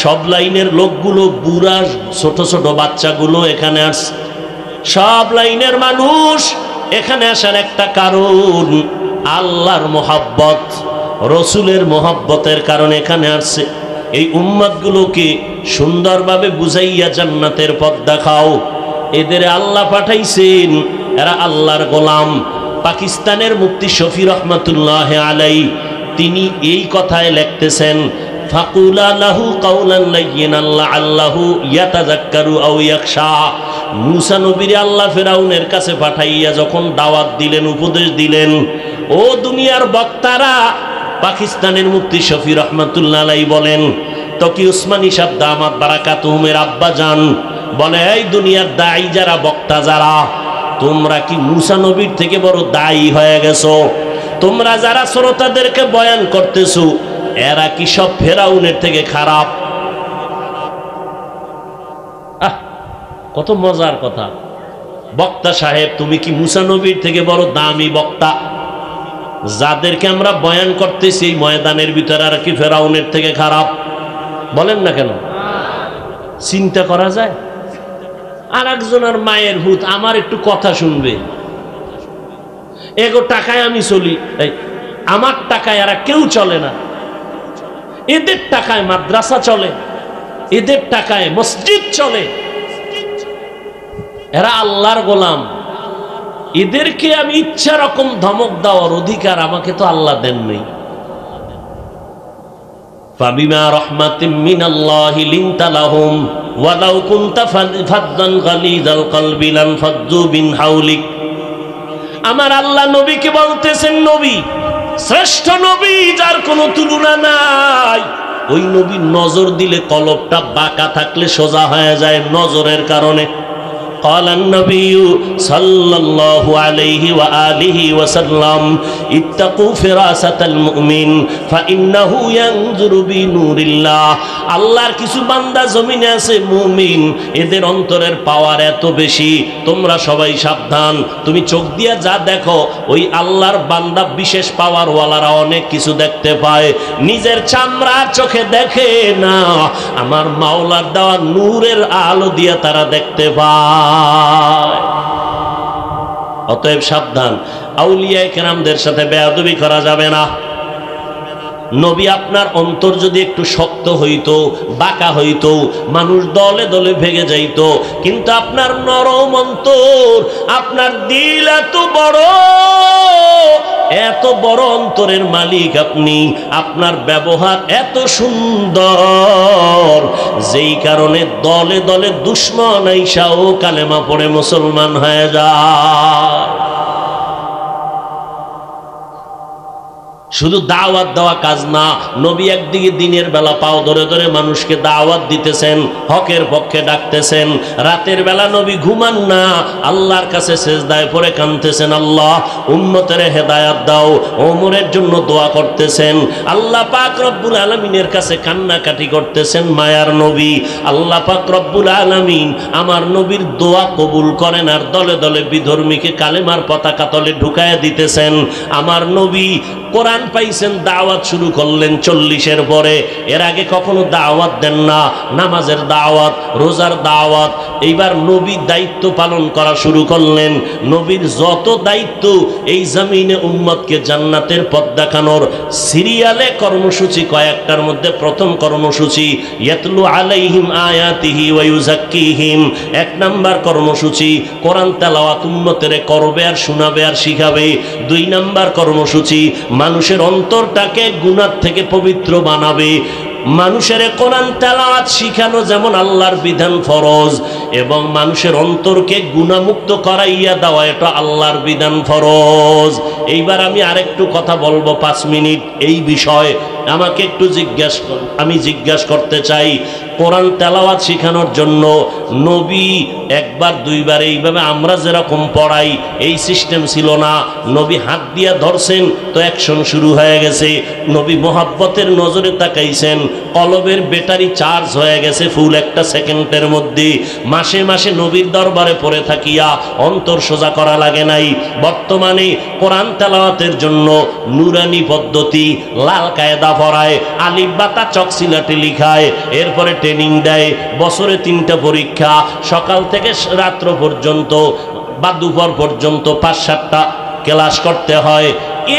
সব লাইনের লোকগুলো, বুড়া ছোট ছোট বাচ্চাগুলো এখানে আসছে। সব লাইনের মানুষ এখানে আসার একটা কারণ, আল্লাহর মোহাব্বত, রসুলের মোহাব্বতের কারণে এখানে আসছে। এই উম্মতগুলোকে সুন্দরভাবে বুঝাইয়া জান্নাতের পথ দেখাও। এদের আল্লাহ পাঠাইছেন, এরা আল্লাহর গোলাম। পাকিস্তানের মুফতি শফি রহমাতুল্লাহ আলাই, তিনি এই কথায় লিখতেছেন, ফাকুলা লাহু কাওলান লাইয়িনান লাআল্লাহু ইয়াতাযাক্কারু আও ইয়াখশা। মুসা নবীর আল্লাহ ফেরাউনের কাছে পাঠাইয়া যখন দাওয়াত দিলেন, উপদেশ দিলেন, ও দুনিয়ার বক্তারা, পাকিস্তানের মুফতি শফি রহমাতুল্লাহ আলাই বলেন, তকি উসমানী সাহেব দামাত বারাকাতুহুমের আব্বা জান বলে, এই দুনিয়ার দায়ী যারা, বক্তা যারা, তোমরা কি মুসা নবীর থেকে বড় দায়ী হয়ে গেছো? তোমরা যারা শ্রোতাদেরকে বয়ান করতেছো, এরা কি সব ফেরাউনের থেকে খারাপ? কত মজার কথা। বক্তা সাহেব, তুমি কি মুসা নবীর থেকে বড় দামি বক্তা? যাদেরকে আমরা বয়ান করতেছি এই ময়দানের ভিতরে, আর কি ফেরাউনের থেকে খারাপ? বলেন না কেন? চিন্তা করা যায়। আর একজনের মায়ের ভূত আমার একটু কথা শুনবে, এগো টাকায় আমি চলি, আমার টাকায় এরা কেউ চলে না। এদের টাকায় মাদ্রাসা চলে, এদের টাকায় মসজিদ চলে, এরা আল্লাহর গোলাম। এদেরকে আমি ইচ্ছা রকম ধমক দেওয়ার অধিকার আমাকে তো আল্লাহ দেন নাই। ফাবিমা রাহমাতিম মিনাল্লাহি লিনতা লাহুম ওয়ালাউ কুনতা ফাদ্দান গালিযাল কলবি লানফাদ্দু মিন হাওলিক। আমার আল্লাহ নবীকে বলতেছেন, নবী, শ্রেষ্ঠ নবী, যার কোনো তুলনা নাই। ওই নবী নজর দিলে কলবটা বাঁকা থাকলে সোজা হয়ে যায় নজরের কারণে। قال النبي صلى الله عليه وآله وسلم اتقوا فراسة المؤمن فإنه ينظر بنور الله। আল্লাহর কিছু বান্দা জমিনে আছে মুমিন, এদের অন্তরের পাওয়ার এত বেশি, তোমরা সবাই সাবধান। তুমি চোখ দিয়া যা দেখো, ওই আল্লাহর বান্দা বিশেষ পাওয়ার ওয়ালারা অনেক কিছু দেখতে পায়, নিজের চামড়ার চোখে দেখে না, আমার মাওলার দেওয়া নূরের আলো দিয়া তারা দেখতে পায়। অতএব সাবধান, আউলিয়া কেরামদের সাথে বেয়াদবি করা যাবে না। নবী আপনার অন্তর যদি একটু শক্ত হইতো, বাঁকা হইতো, মানুষ দলে দলে ভেঙে যাইত, কিন্তু আপনার নরম অন্তর, আপনার দিল এত বড় অন্তরের মালিক আপনি, আপনার ব্যবহার এত সুন্দর, যেই কারণে দলে দলে দুশ্মন আইসাও কালেমা পড়ে মুসলমান হয়ে যায়। শুধু দাওয়াত দেওয়া কাজ না, নবী একদিকে দিনের বেলা পাও ধরে ধরে মানুষকে দাওয়াত দিতেছেন, হকের পক্ষে ডাকতেছেন। রাতের বেলা নবী ঘুমান না, আল্লাহর কাছে সেজদায় পড়ে কাঁদতেছেন, আল্লাহ উম্মতের হেদায়াত দাও। ওমরের জন্য দোয়া করতেছেন, আল্লাহ পাক রব্বুল আলামিনের কাছে কান্নাকাটি করতেছেন। মায়ার নবী, আল্লাহ পাক রব্বুল আলামিন আমার নবীর দোয়া কবুল করেন, আর দলে দলে বিধর্মীকে কালেমার পতাকা তলে ঢুকায়া দিতেছেন। আমার নবী কোরআন পাইছেন, দাওয়াত শুরু করলেন 40-এর পরে। এর আগে কখনো দাওয়াত দেন না, নামাজের দাওয়াত, রোজার দাওয়াত। এইবার নবী দায়িত্ব পালন করা শুরু করলেন। নবীর যত দায়িত্ব, এই জমিনে উম্মতকে জান্নাতের পথ দেখানোর সিরিয়ালে কর্মসূচি কয়েকটার মধ্যে প্রথম কর্মসূচি ইয়াতলু আলাইহিম আয়াতিহি ওয়া ইউযাক্কিহিম। 1 নাম্বার কর্মসূচি কোরআন তেলাওয়াত উম্মতের করবে আর শোনাবে আর শিখাবে। 2 নাম্বার কর্মসূচি মানুষের অন্তরটাকে গুনাহ থেকে পবিত্র বানাবে। মানুষের কোরআন তেলাওয়াত শিখানো যেমন আল্লাহর বিধান ফরজ, এবং মানুষের অন্তরকে গুনাহমুক্ত করাইয়া দেওয়া এটা আল্লাহর বিধান ফরজ। এইবার আমি আরেকটু কথা বলবো 5 মিনিট এই বিষয়ে। আমাকে একটু জিজ্ঞাসা করতে চাই, কোরআন তেলাওয়াত শেখানোর জন্য নবী 1বার 2বার এইভাবে আমরা যেরকম পড়াই এই সিস্টেম ছিল না। নবী হাত দিয়া ধরছেন তো অ্যাকশন শুরু হয়ে গেছে। নবী মোহাব্বতের নজরে তাকাইছেন, কলবের ব্যাটারি চার্জ হয়ে গেছে ফুল 1 সেকেন্ডের মধ্যে। মাসে মাসে নবীর দরবারে পড়ে থাকিয়া অন্তর সোজা করা লাগে নাই। বর্তমানে কোরআন তেলাওয়াতের জন্য নুরানি পদ্ধতি, লাল কায়দা পড়ায়, আলিফ বাতা চকসিলাটে লিখায়, এরপরে ট্রেনিং দেয়। বছরে 3টা পরীক্ষা, সকাল থেকে রাত্র পর্যন্ত বা দুপুর পর্যন্ত 5-7টা ক্লাস করতে হয়।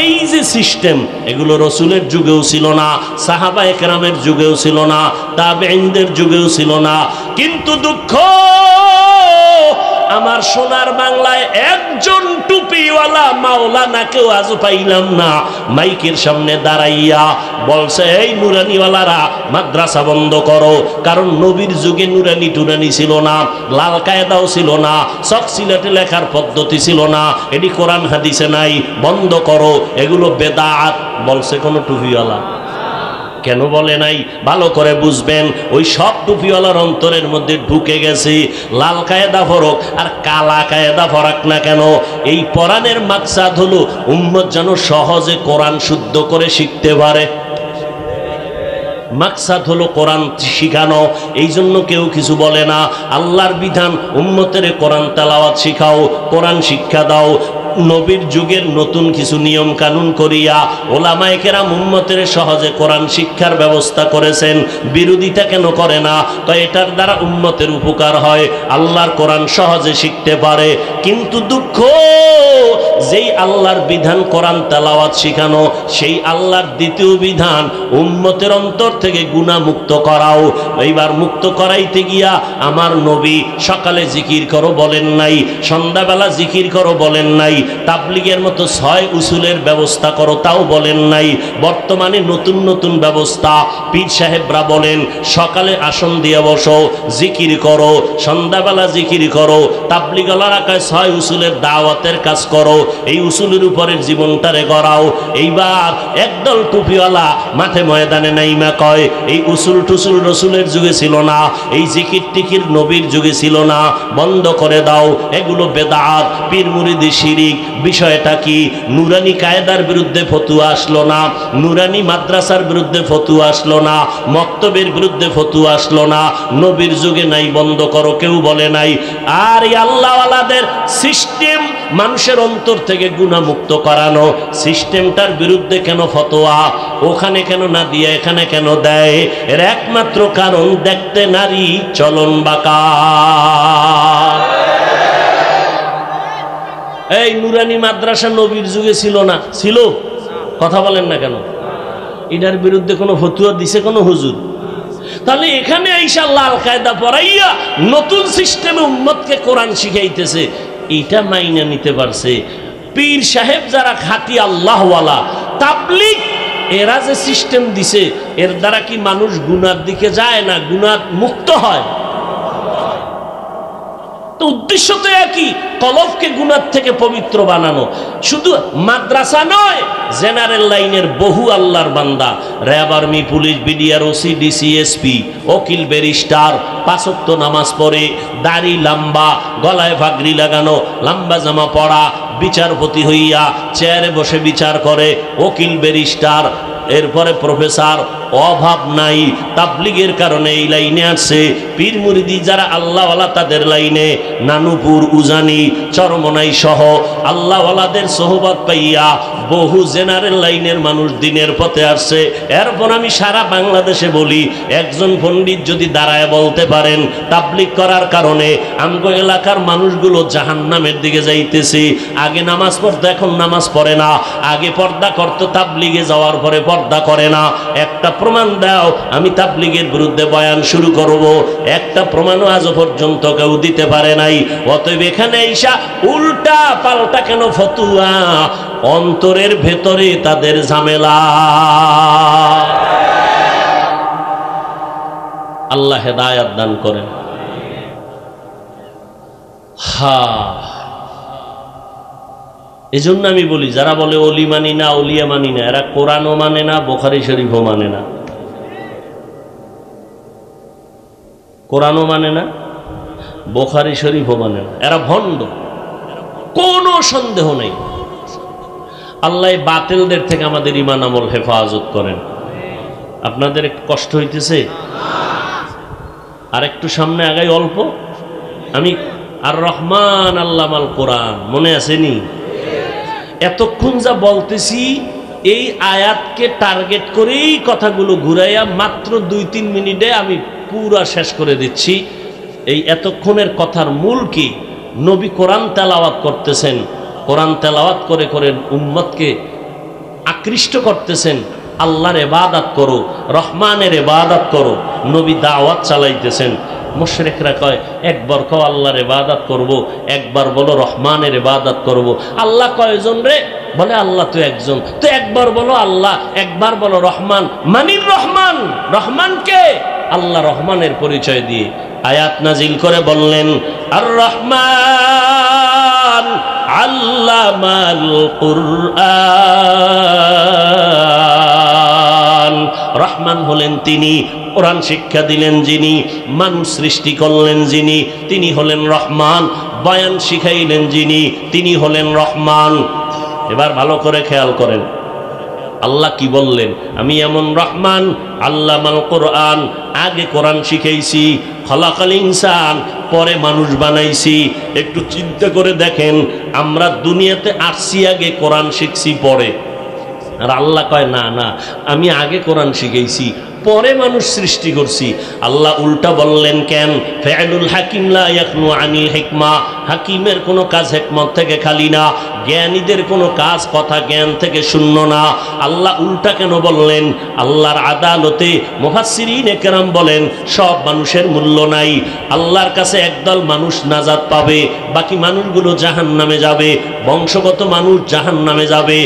এই যে সিস্টেম, এগুলো রসুলের যুগেও ছিল না, সাহাবায়ে কেরামের যুগেও ছিল না, তাবেঈনদের যুগেও ছিল না। কিন্তু দুঃখ, আমার সোনার বাংলায় একজন টুপিওয়ালা মাওলানাকেও আজ পাইলাম না মাইকের সামনে দাঁড়াইয়া বলছে, এই নুরানিওয়ালারা মাদ্রাসা বন্ধ করো। কারণ নবীর যুগে নুরানি টুরানি ছিল না, লাল কায়দাও ছিল না, চকসিলাটে লেখার পদ্ধতি ছিল না, এটি কোরআন হাদিসে নাই, বন্ধ করো, এগুলো বেদাত। বলছে কোনো টুপিওয়ালা? কেন বলে নাই? ভালো করে বুঝবেন, ওই সব টুপিওয়ালার অন্তরের মধ্যে ঢুকে গেছে। লাল কায়দা ফরক আর কালা কায়দা ফরাক না কেন, এই কোরআনের মাকসাদ হলো উম্মত যেন সহজে কোরআন শুদ্ধ করে শিখতে পারে। মাকসাদ হলো কোরআন শিখানো। এই জন্য কেউ কিছু বলে না, আল্লাহর বিধান উম্মতের কোরআন তেলাওয়াত শিখাও, কোরআন শিক্ষা দাও। নবীর যুগের নতুন কিছু নিয়ম কানুন করিয়া ওলামায়ে কেরাম উম্মতের সহজে কোরআন শিক্ষার ব্যবস্থা করেছেন। বিরোধিতা কেন করে না? তো এটার দ্বারা উম্মতের উপকার হয়, আল্লাহর কোরআন সহজে শিখতে পারে। কিন্তু দুঃখ, যেই আল্লাহর বিধান কোরআন তেলাওয়াত শিখানো, সেই আল্লাহর দ্বিতীয় বিধান উম্মতের অন্তর থেকে গুনাহ মুক্ত করাও। এইবার মুক্ত করাইতে গিয়া আমার নবী সকালে জিকির করো বলেন নাই, সন্ধ্যাবেলা জিকির করো বলেন নাই, তাবলিগের মতো 6 উসুলের ব্যবস্থা করো তাও বলেন নাই। বর্তমানে নতুন নতুন ব্যবস্থা, পীর সাহেবরা বলেন সকালে আসন দিয়ে বসো, জিকির করো, সন্ধ্যাবেলা জিকির করো, তাবলিগওয়ালারা কয় 6 উসুলের দাওয়াতের কাজ করো, এই উসুলের উপরের জীবনটারে গড়াও। এইবার একদল টুপিওয়ালা মাঠে ময়দানে নাইমা কয়, এই উসুল টুসুল রসুলের যুগে ছিল না, এই জিকির টিকির নবীর যুগে ছিল না, বন্ধ করে দাও, এগুলো বেদাত, পীর মুরিদি শিরিক। বিষয়টা কি? নুরানি কায়দার বিরুদ্ধে ফতুয়া আসলো না, নুরানি মাদ্রাসার বিরুদ্ধে ফতুয়া আসলো না, মক্তবের বিরুদ্ধে ফতুয়া আসলো না, নবীর যুগে নাই, বন্ধ করো, কেউ বলে নাই। আর এই আল্লাহওয়ালাদের সিস্টেম মানুষের অন্তর থেকে গুনাহ মুক্ত করানো, সিস্টেমটার বিরুদ্ধে কেন ফতোয়া? ওখানে কেন না দিয়ে এখানে কেন দেয়? এর একমাত্র কারণ, দেখতে নারী চলন বাঁকা। এই নুরানি মাদ্রাসা নবীর যুগে ছিল না? ছিল? কথা বলেন না কেন? এটার বিরুদ্ধে কোনো ফতুয়া দিছে কোনো হুজুর? তাহলে এখানে আইসা লাল কায়দা পড়াইয়া নতুন সিস্টেমে উম্মতকে কোরআন শিখাইতেছে, এটা মাইনা নিতে পারছে। পীর সাহেব যারা খাঁটি আল্লাহওয়ালা, তাবলিগ, এরা যে সিস্টেম দিছে, এর দ্বারা কি মানুষ গুনার দিকে যায় না, গুনাহ মুক্ত হয়? তো উদ্দেশ্য তো একই, কলবকে গুনাহ থেকে পবিত্র বানানো। শুধু মাদ্রাসা নয়, জেনারেল লাইনের বহু আল্লাহর বান্দা, RAB, army, police, BDR, OC, DC, SP, ওকিল, ব্যারিস্টার, 5 ওয়াক্ত নামাজ পড়ে, দাড়ি লম্বা, গলায় পাগড়ি লাগানো, লম্বা জামা পরা, বিচারপতি হইয়া চেয়ারে বসে বিচার করে, ওকিল, ব্যারিস্টার, এরপরে প্রফেসর, অভাব নাই। তাবলিগের কারণে এই লাইনে আসছে। পীর মুরিদি যারা আল্লাহওয়ালা তাদের লাইনে নানুপুর, উজানি, চরমনাই সহ আল্লাহওয়ালাদের সোহবত পাইয়া বহু জেনারেল লাইনের মানুষ দিনের পথে আসছে। এরপর আমি সারা বাংলাদেশে বলি, একজন পণ্ডিত যদি দাঁড়ায় বলতে পারেন তাবলিগ করার কারণে আমগো এলাকার মানুষগুলো জাহান্নামের দিকে যাইতেছে, আগে নামাজ পড়তো এখন নামাজ পড়ে না, আগে পর্দা করতো তাবলিগে যাওয়ার পরে পর্দা করে না, একটা প্রমাণ দাও আমি তাবলিগের বিরুদ্ধে বয়ান শুরু করব। একটা প্রমাণও আজ পর্যন্ত কেউ দিতে পারে নাই। অতএব এখানে ঈশা উল্টা পাল্টা কেন ফতুয়া? অন্তরের ভেতরে তাদের ঝামেলা। আল্লাহ হেদায়াত দান করেন। এজন্য আমি বলি, যারা বলে অলি মানি না, অলিয়া মানি না, এরা কোরআনও মানে না, বুখারী শরীফও মানে না। কোরআনও মানে না, বুখারী শরীফও মানে না, এরা ভণ্ড, কোনো সন্দেহ নেই। আল্লাহ বাতিলদের থেকে আমাদের ঈমান আমল হেফাজত করেন। আপনাদের একটু কষ্ট হইতেছে? আর একটু সামনে আগাই অল্প। আমি আর রহমান আল্লামাল কোরআন মনে আসেনি? এতক্ষণ যা বলতেছি এই আয়াতকে টার্গেট করেই কথাগুলো ঘুরাইয়া মাত্র 2-3 মিনিটে আমি পুরা শেষ করে দিচ্ছি। এই এতক্ষণের কথার মূল কি? নবী কোরআন তেলাওয়াত করতেছেন, কোরআন তেলাওয়াত করে করে উম্মতকে আকৃষ্ট করতেছেন, আল্লাহর ইবাদত করো, রহমানের ইবাদত করো। নবী দাওয়াত চালাইতেছেন। মুশরিকরা কয় একবার কও আল্লাহর ইবাদত করব, একবার বলো রহমানের ইবাদত করব। আল্লাহ কয়জন রে? বলে আল্লাহ তো একজন। তো একবার বলো আল্লাহ, একবার বলো রহমান। মানির রহমান, রহমান কে? আল্লাহ রহমানের পরিচয় দিয়ে আয়াত নাজিল করে বললেন, আর রহমান আল্লামাল কুরআন। রহমান হলেন তিনি, কোরআন শিক্ষা দিলেন যিনি, মানুষ সৃষ্টি করলেন যিনি, তিনি হলেন রহমান। বয়ান শিখাইলেন যিনি, তিনি হলেন রহমান। এবার ভালো করে খেয়াল করেন আল্লাহ কি বললেন। আমি এমন রহমান আল্লামাল কোরআন, আগে কোরআন শিখাইছি, খলাকাল ইনসান, পরে মানুষ বানাইছি। একটু চিন্তা করে দেখেন, আমরা দুনিয়াতে আসছি আগে, কোরআন শিখছি পরে। আর আল্লাহ কয় না না, আমি আগে কোরআন শিখাইছি, পরে মানুষ সৃষ্টি করছি। আল্লাহ উল্টা বললেন কেন? ফাইলুল হাকিম লা ইয়াখনু আনিল হিকমা। হাকিমের কোনো কাজ হিকমত থেকে খালি না, জ্ঞানীদের কোনো কাজ কথা জ্ঞান থেকে শূন্য না। আল্লাহ উল্টা কেন বললেন? আল্লাহর আদালতে মুফাসসিরিনে কেরাম বলেন সব মানুষের মূল্য নাই। আল্লাহর কাছে একদল মানুষ নাজাত পাবে, বাকি মানুষগুলো জাহান্নামে যাবে। বংশগত মানুষ জাহান্নামে যাবে,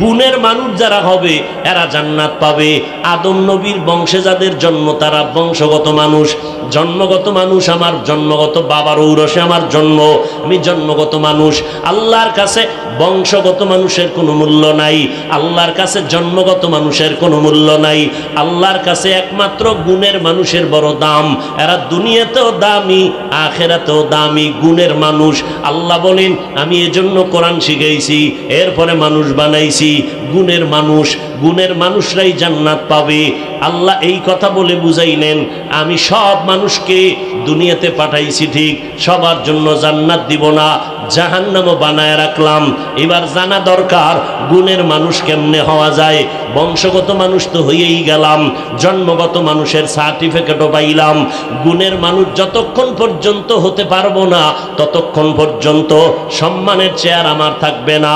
গুণের মানুষ যারা হবে এরা জান্নাত পাবে। আদম নবীর বংশে যাদের জন্ম তারা বংশগত মানুষ। জন্মগত মানুষ আমার জন্মগত বাবার ঔরসে আমার জন্ম, আমি জন্মগত মানুষ। আল্লাহর কাছে বংশগত মানুষের কোনো মূল্য নাই, আল্লাহর কাছে জন্মগত মানুষের কোনো মূল্য নাই। আল্লাহর কাছে একমাত্র গুণের মানুষের বড় দাম। এরা দুনিয়াতেও দামি, আখিরাতেও দামি, গুণের মানুষ। আল্লাহ বলেন আমি এজন্য কোরআন শিখাইছি, এরপরে মানুষ বানাইছি। গুণের মানুষ, গুণের মানুষরাই জান্নাত পাবে। আল্লাহ এই কথা বলে বুঝাইলেন আমি সব মানুষকে দুনিয়াতে পাঠাইছি ঠিক, সবার জন্য জান্নাত দিব না, জাহান্নামও বানায় রাখলাম। এবার জানা দরকার গুণের মানুষ কেমনে হওয়া যায়। বংশগত মানুষ তো হয়েই গেলাম, জন্মগত মানুষের সার্টিফিকেটও পাইলাম। গুণের মানুষ যতক্ষণ পর্যন্ত হতে পারবো না ততক্ষণ পর্যন্ত সম্মানের চেয়ার আমার থাকবে না,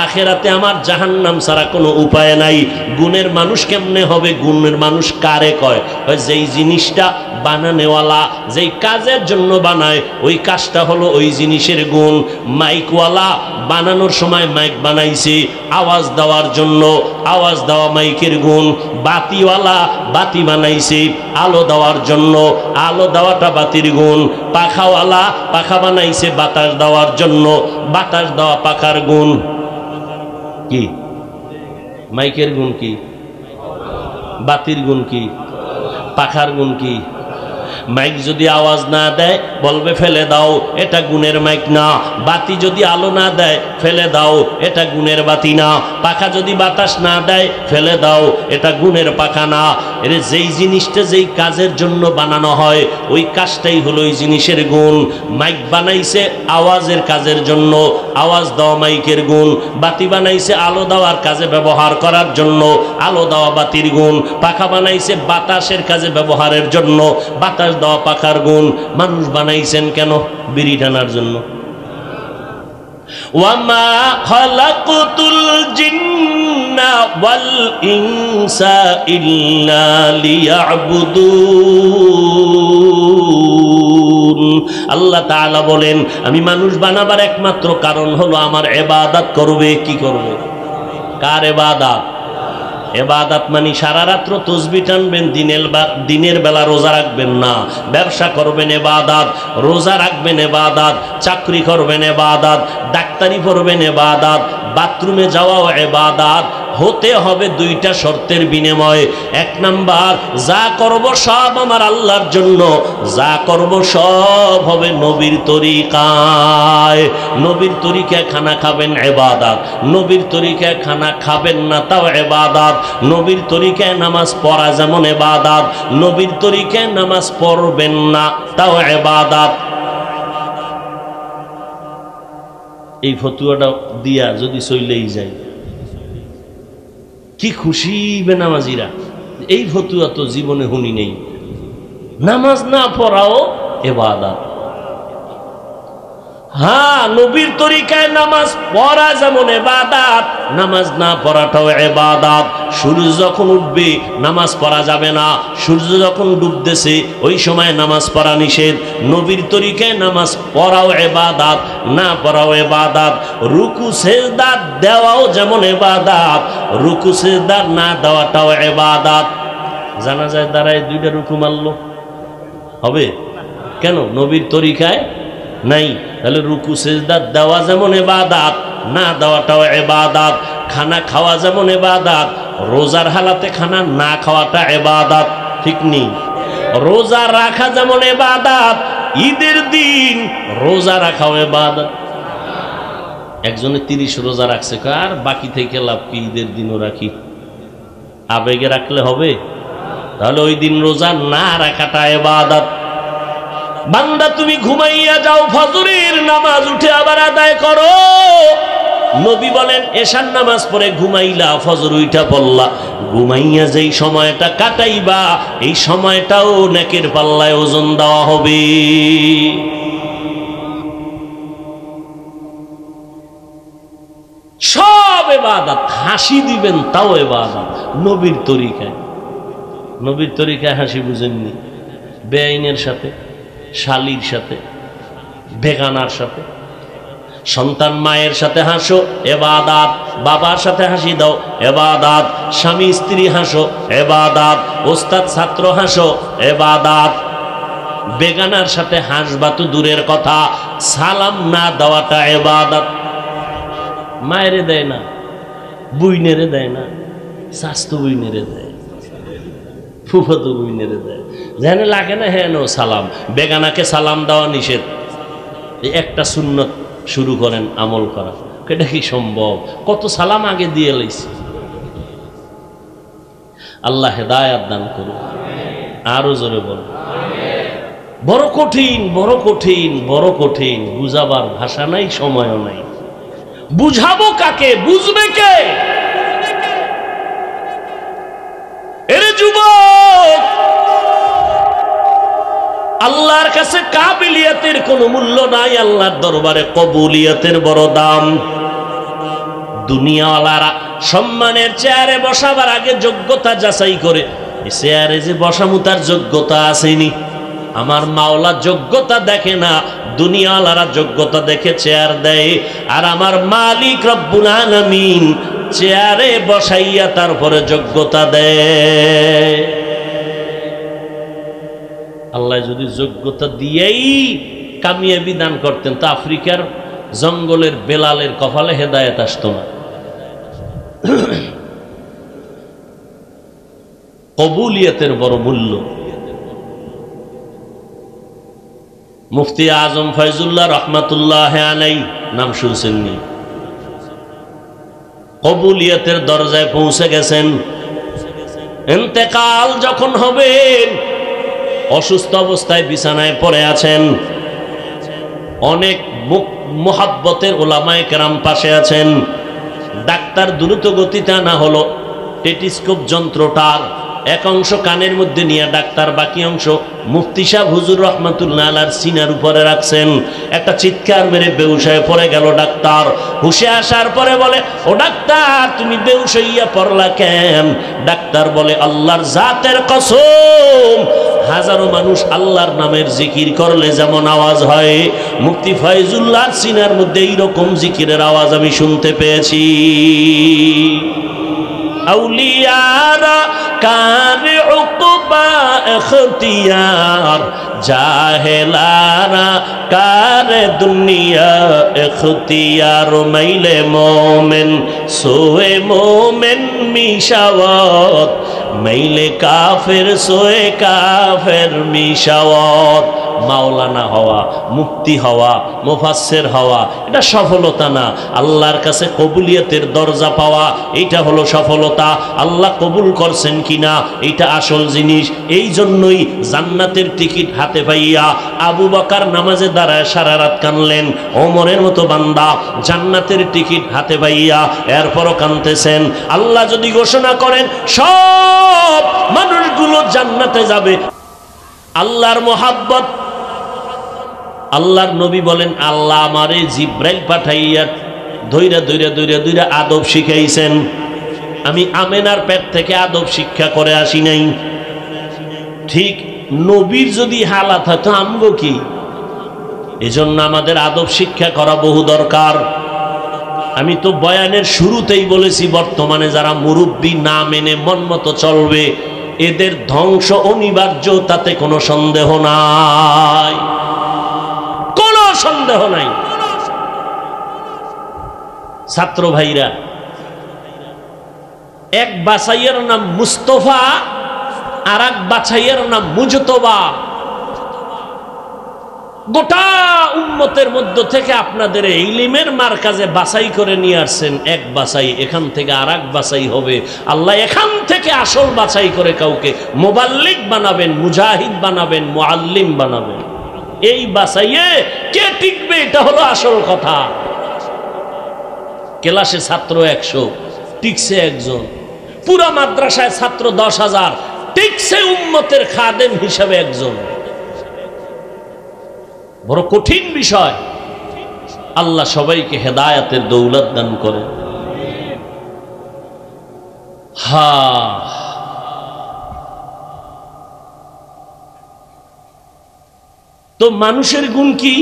আখিরাতে আমার জাহান্নাম ছাড়া কোনো উপায় নাই। গুণের মানুষ কেমনে হবে? গুণের মানুষ কারে কয়? যেই জিনিসটা বানানেওয়ালা যেই কাজের জন্য বানায় ওই কাজটা হলো ওই জিনিসের গুণ। মাইকওয়ালা বানানোর সময় মাইক বানাইছে আওয়াজ দেওয়ার জন্য, আওয়াজ দেওয়া মাইকের গুণ। বাতিওয়ালা বাতি বানাইছে আলো দেওয়ার জন্য, আলো দেওয়াটা বাতির গুণ। পাখাওয়ালা পাখা বানাইছে বাতাস দেওয়ার জন্য, বাতাস দেওয়া পাখার গুণ। কি মাইকের গুণ কি? বাতির গুণ কি? পাখার গুণ কি? মাইক যদি আওয়াজ না দেয় বলবে ফেলে দাও, এটা গুণের মাইক না। বাতি যদি আলো না দেয় ফেলে দাও, এটা গুণের বাতি না। পাখা যদি বাতাস না দেয় ফেলে দাও, এটা গুণের পাখা না। এর যেই জিনিসটা যেই কাজের জন্য বানানো হয় ওই কাজটাই হলো ওই জিনিসের গুণ। মাইক বানাইছে আওয়াজের কাজের জন্য, আওয়াজ দেওয়া মাইকের গুণ। বাতি বানাইছে আলো দেওয়ার কাজে ব্যবহার করার জন্য, আলো দেওয়া বাতির গুণ। পাখা বানাইছে বাতাসের কাজে ব্যবহারের জন্য, বাতাস দেওয়া পাখার গুণ। মানুষ বানাইছেন কেন? বিড়ি টানার জন্য। ওয়ামা খালাকতুল জিন্না ওয়াল ইনসা ইল্লা লিয়াবুদুন। আল্লাহ তাআলা বলেন আমি মানুষ বানাবার একমাত্র কারণ হলো আমার ইবাদত করবে। কি করবে? কার ইবাদত? এবাদত মানে সারা রাত্র তসবিহ টানবেন, দিনের বেলা রোজা রাখবেন না। ব্যবসা করবেন এবাদত, রোজা রাখবেন এবাদত, চাকরি করবেন এবাদত, ডাক্তারি পড়বেন এবাদত, বাথরুমে যাওয়াও এবাদত। হতে হবে দুইটা শর্তের বিনিময়ে। এক নাম্বার, যা করব সব আমার আল্লাহর জন্য, যা করব সব হবে নবীর তরিকায়। নবীর তরিকায় খানা খাবেন ইবাদত, নবীর তরিকায় খানা খাবেন না তাও ইবাদত। নবীর তরিকায় নামাজ পড়া যেমন ইবাদত, নবীর তরিকায় নামাজ পড়বেন না তাও ইবাদত। এই ফতুয়াটা দিয়া যদি চলেই যায় কি খুশি বেনামাজিরা। এই ফতুয়া তো জীবনে শুনি নেই। নামাজ না পড়াও ইবাদত। হ্যাঁ, নবীর তরিকায় নামাজ পড়া যেমন ইবাদত, নামাজ না পড়াটাও ইবাদত। সূর্য যখন উঠবে নামাজ পড়া যাবে না, সূর্য যখন ডুবতেছে ওই সময় নামাজ পড়া নিষেধ। নবীর তরিকায় নামাজ পড়াও ইবাদত, না পড়াও ইবাদত। রুকু সিজদা দেওয়াও যেমন ইবাদত, রুকু সিজদা না দেওয়াটাও ইবাদত। জানাজায় দাঁড়ায় দুইটা রুকু মারলো, হবে? কেন? নবীর তরিকায় নাই। তাহলে রুকু সিজদা দেওয়া যেমন ইবাদত, না দেওয়াটাও ইবাদত। খানা খাওয়া যেমন ইবাদত, রোজার হালাতে খানা না খাওয়াটা ইবাদত। ঠিক নেই? রোজা রাখা যেমন ইবাদত, ঈদের দিন রোজা রাখাও ইবাদত। একজনে 30 রোজা রাখছে, আর বাকি থেকে লাভ কি? ঈদের দিনও রাখি। আবেগে রাখলে হবে? তাহলে ওই দিন রোজা না রাখাটা ইবাদত। বান্দা তুমি ঘুমাইয়া যাও, ফজরের নামাজ উঠে আবার আদায় করো। নবী বলেন এশার নামাজ পড়ে ঘুমাইলা, ফজর উইঠা পড়লা, ঘুমাইয়া যেই সময়টা কাটাইবা এই সময়টাও নেকের পাল্লায় ওজন দেওয়া হবে। সব ইবাদত। হাসি দিবেন তাও ইবাদত, নবীর তরিকায়। নবীর তরিকায় হাসি বুঝেননি? বেআইনের সাথে, শালীর সাথে, বেগানার সাথে। সন্তান মায়ের সাথে হাসো ইবাদত, বাবার সাথে হাসি দাও ইবাদত, স্বামী স্ত্রী হাসো ইবাদত, ওস্তাদ ছাত্র হাসো ইবাদত। বেগানার সাথে হাসবা তো দূরের কথা, সালাম না দেওয়াটা ইবাদত। মায়েরে দেয় না, বুইনেরে দেয় না, স্বাস্থ্য বুইনেরে দেয়, ফুফাতো বুইনেরে দেয়। যেন লাগে না হেন সালাম। বেগানাকে সালাম দেওয়া নিষেধ। একটা সুন্নত শুরু করেন আমল করা, এটা কি সম্ভব? কত সালাম আগে দিয়ে লাইছি। আল্লাহ হেদায়াত দান করুন। আরো জোরে বল। বড় কঠিন, বড় কঠিন, বড় কঠিন। বুঝাবার ভাষা নাই, সময়ও নাই। বুঝাবো কাকে? বুঝবে কে? এরে যুবক, আল্লাহর কাছে কাবিলিয়াতের কোনো মূল্য নাই, আল্লাহর দরবারে কবুলিয়াতের বড় দাম। দুনিয়াওয়ালারা সম্মানের চেয়ারে বসাবার আগে যোগ্যতা যাচাই করে, চেয়ারে যে বসামু তার যোগ্যতা আসেনি। আমার মাওলা যোগ্যতা দেখে না, দুনিয়াওয়ালারা যোগ্যতা দেখে চেয়ার দেয়। আর আমার মালিক রব্বুল আলামিন চেয়ারে বসাইয়া তারপরে যোগ্যতা দেয়। আল্লাহ যদি যোগ্যতা দিয়েই কামিয়াবি দান করতেন তো আফ্রিকার জঙ্গলের বেলালের কপালে হেদায়েত আসতো না। কবুলিয়তের বড় মূল্য। মুফতি আজম ফয়জুল্লাহ রহমাতুল্লাহ আলাইহি নাম শুনছেননি? কবুলিয়তের দরজায় পৌঁছে গেছেন। ইন্তেকাল যখন হবে, অসুস্থ অবস্থায় বিছানায় পড়ে আছেন, অনেক মুহাব্বতের ওলামায়ে কেরাম পাশে আছেন। ডাক্তার দ্রুত গতিতে আনা হলো টেলিস্কোপ যন্ত্রটার এক অংশ কানের মধ্যে নিয়ে ডাক্তার বাকি অংশ মুফতি সাহেব হুজুর রহমাতুল্লাহ আলাইহির সিনার উপরে রাখছেন। একটা চিৎকার মেরে বেহুশ হয়ে পড়ে গেল ডাক্তার। হুশে আসার পরে বলে, ও ডাক্তার তুমি বেহুশ হইয়া পড়লা কেন? ডাক্তার বলে, আল্লাহর জাতের কসম, হাজারো মানুষ আল্লাহর নামের জিকির করলে যেমন আওয়াজ হয়, মুফতি ফয়জুল্লাহর সিনার মধ্যে এইরকম জিকিরের আওয়াজ আমি শুনতে পেয়েছি। আউলিয়ারা কার উকবা ইখতিয়ার, জাহেলারা কার দুনিয়া ইখতিয়ার। মাইলে মোমেন সোয়ে মোমেন মিশাওয়াত, মাইলে কাফের সোয়ে কাফের মিশাওয়াত। মাওলানা হওয়া, মুফতি হওয়া, মুফাসসির হওয়া এটা সফলতা না। আল্লাহর কাছে কবুলিয়তের দরজা পাওয়া এটা হলো সফলতা। আল্লাহ কবুল করছেন কিনা এটা আসল জিনিস। এই জন্যই জান্নাতের টিকিট হাতে পাইয়া আবু বকর নামাজে দাঁড়ায় সারা রাত কানলেন। ওমরের মতো বান্দা জান্নাতের টিকিট হাতে পাইয়া এরপরও কানতেছেন। আল্লাহ যদি ঘোষণা করেন সব মানুষগুলো জান্নাতে যাবে, আল্লাহর মোহাব্বত, আল্লাহর নবী বলেন, আল্লাহ আমারে জিব্রাইল পাঠাইয়া ধইরা ধইরা ধইরা ধইরা আদব শিখাইছেন। আমি আমেনার পেট থেকে আদব শিক্ষা করে আসি নাই। ঠিক নবীর যদি হালাত হয় তো আমগো কি? এজন্য আমাদের আদব শিক্ষা করা বহু দরকার। আমি তো বয়ানের শুরুতেই বলেছি, বর্তমানে যারা মুরব্বী না মেনে মন মতো চলবে এদের ধ্বংস অনিবার্য, তাতে কোনো সন্দেহ নাই, কোনো সন্দেহ নাই। ছাত্র ভাইরা, এক বাছাইয়ের নাম মুস্তফা আর এক বাছাইয়ের নাম মুজতবা। গোটা উম্মতের মধ্য থেকে আপনাদের ইলমের মারকাজে বাছাই করে নিয়ে আসছেন এক বাছাই, এখান থেকে আর এক বাছাই হবে। আল্লাহ এখান থেকে আসল বাছাই করে কাউকে মুবাল্লিগ বানাবেন, মুজাহিদ বানাবেন, মুআল্লিম বানাবেন। এই বাছাইয়ে কে টিকবে এটা হলো আসল কথা। ক্লাসে ছাত্র 100, টিকছে একজন। পুরা মাদ্রাসায় ছাত্র 10,000, টিকছে উম্মতের খাদেম হিসাবে একজন। বড় কঠিন বিষয়। আল্লাহ সবাইকে হেদায়েতের দৌলত দান করে। তো মানুষের গুণ কি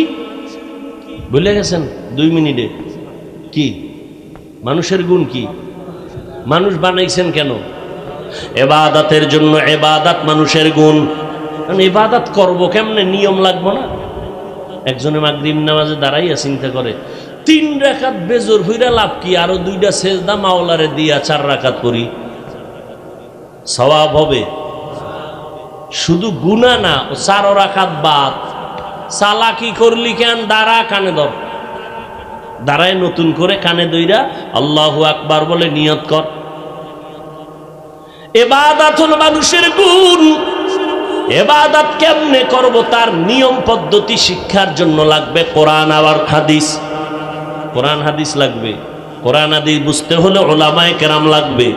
ভুলে গেছেন? 2 মিনিটে কি মানুষের গুণ কি? মানুষ বানাইছেন কেন? ইবাদতের জন্য। ইবাদত মানুষের গুণ। ইবাদত করব কেমনে? নিয়ম লাগবে না? একজনে মাগরিব নামাজে দাঁড়াইয়া চিন্তা করে 3 রাকাত বেজোর হইরা লাভ কি, আরো 2টা সেজদা মাওলারে দিয়া 4 রাকাত করি, সওয়াব হবে। শুধু গুনাহ না, 4 রাকাত বাদ। চালাকি করলি কেন? দাঁড়া, কানে ধর, দাঁড়ায় নতুন করে কানে দইরা আল্লাহু আকবার বলে নিয়ত কর। ইবাদত হলো মানুষের গুণ। ইবাদত কেমনে করব তার নিয়ম পদ্ধতি শিক্ষার জন্য লাগবে কোরআন আর হাদিস। কোরআন হাদিস লাগবে। কোরআন হাদিস বুঝতে হলে উলামায়ে কেরাম লাগবে।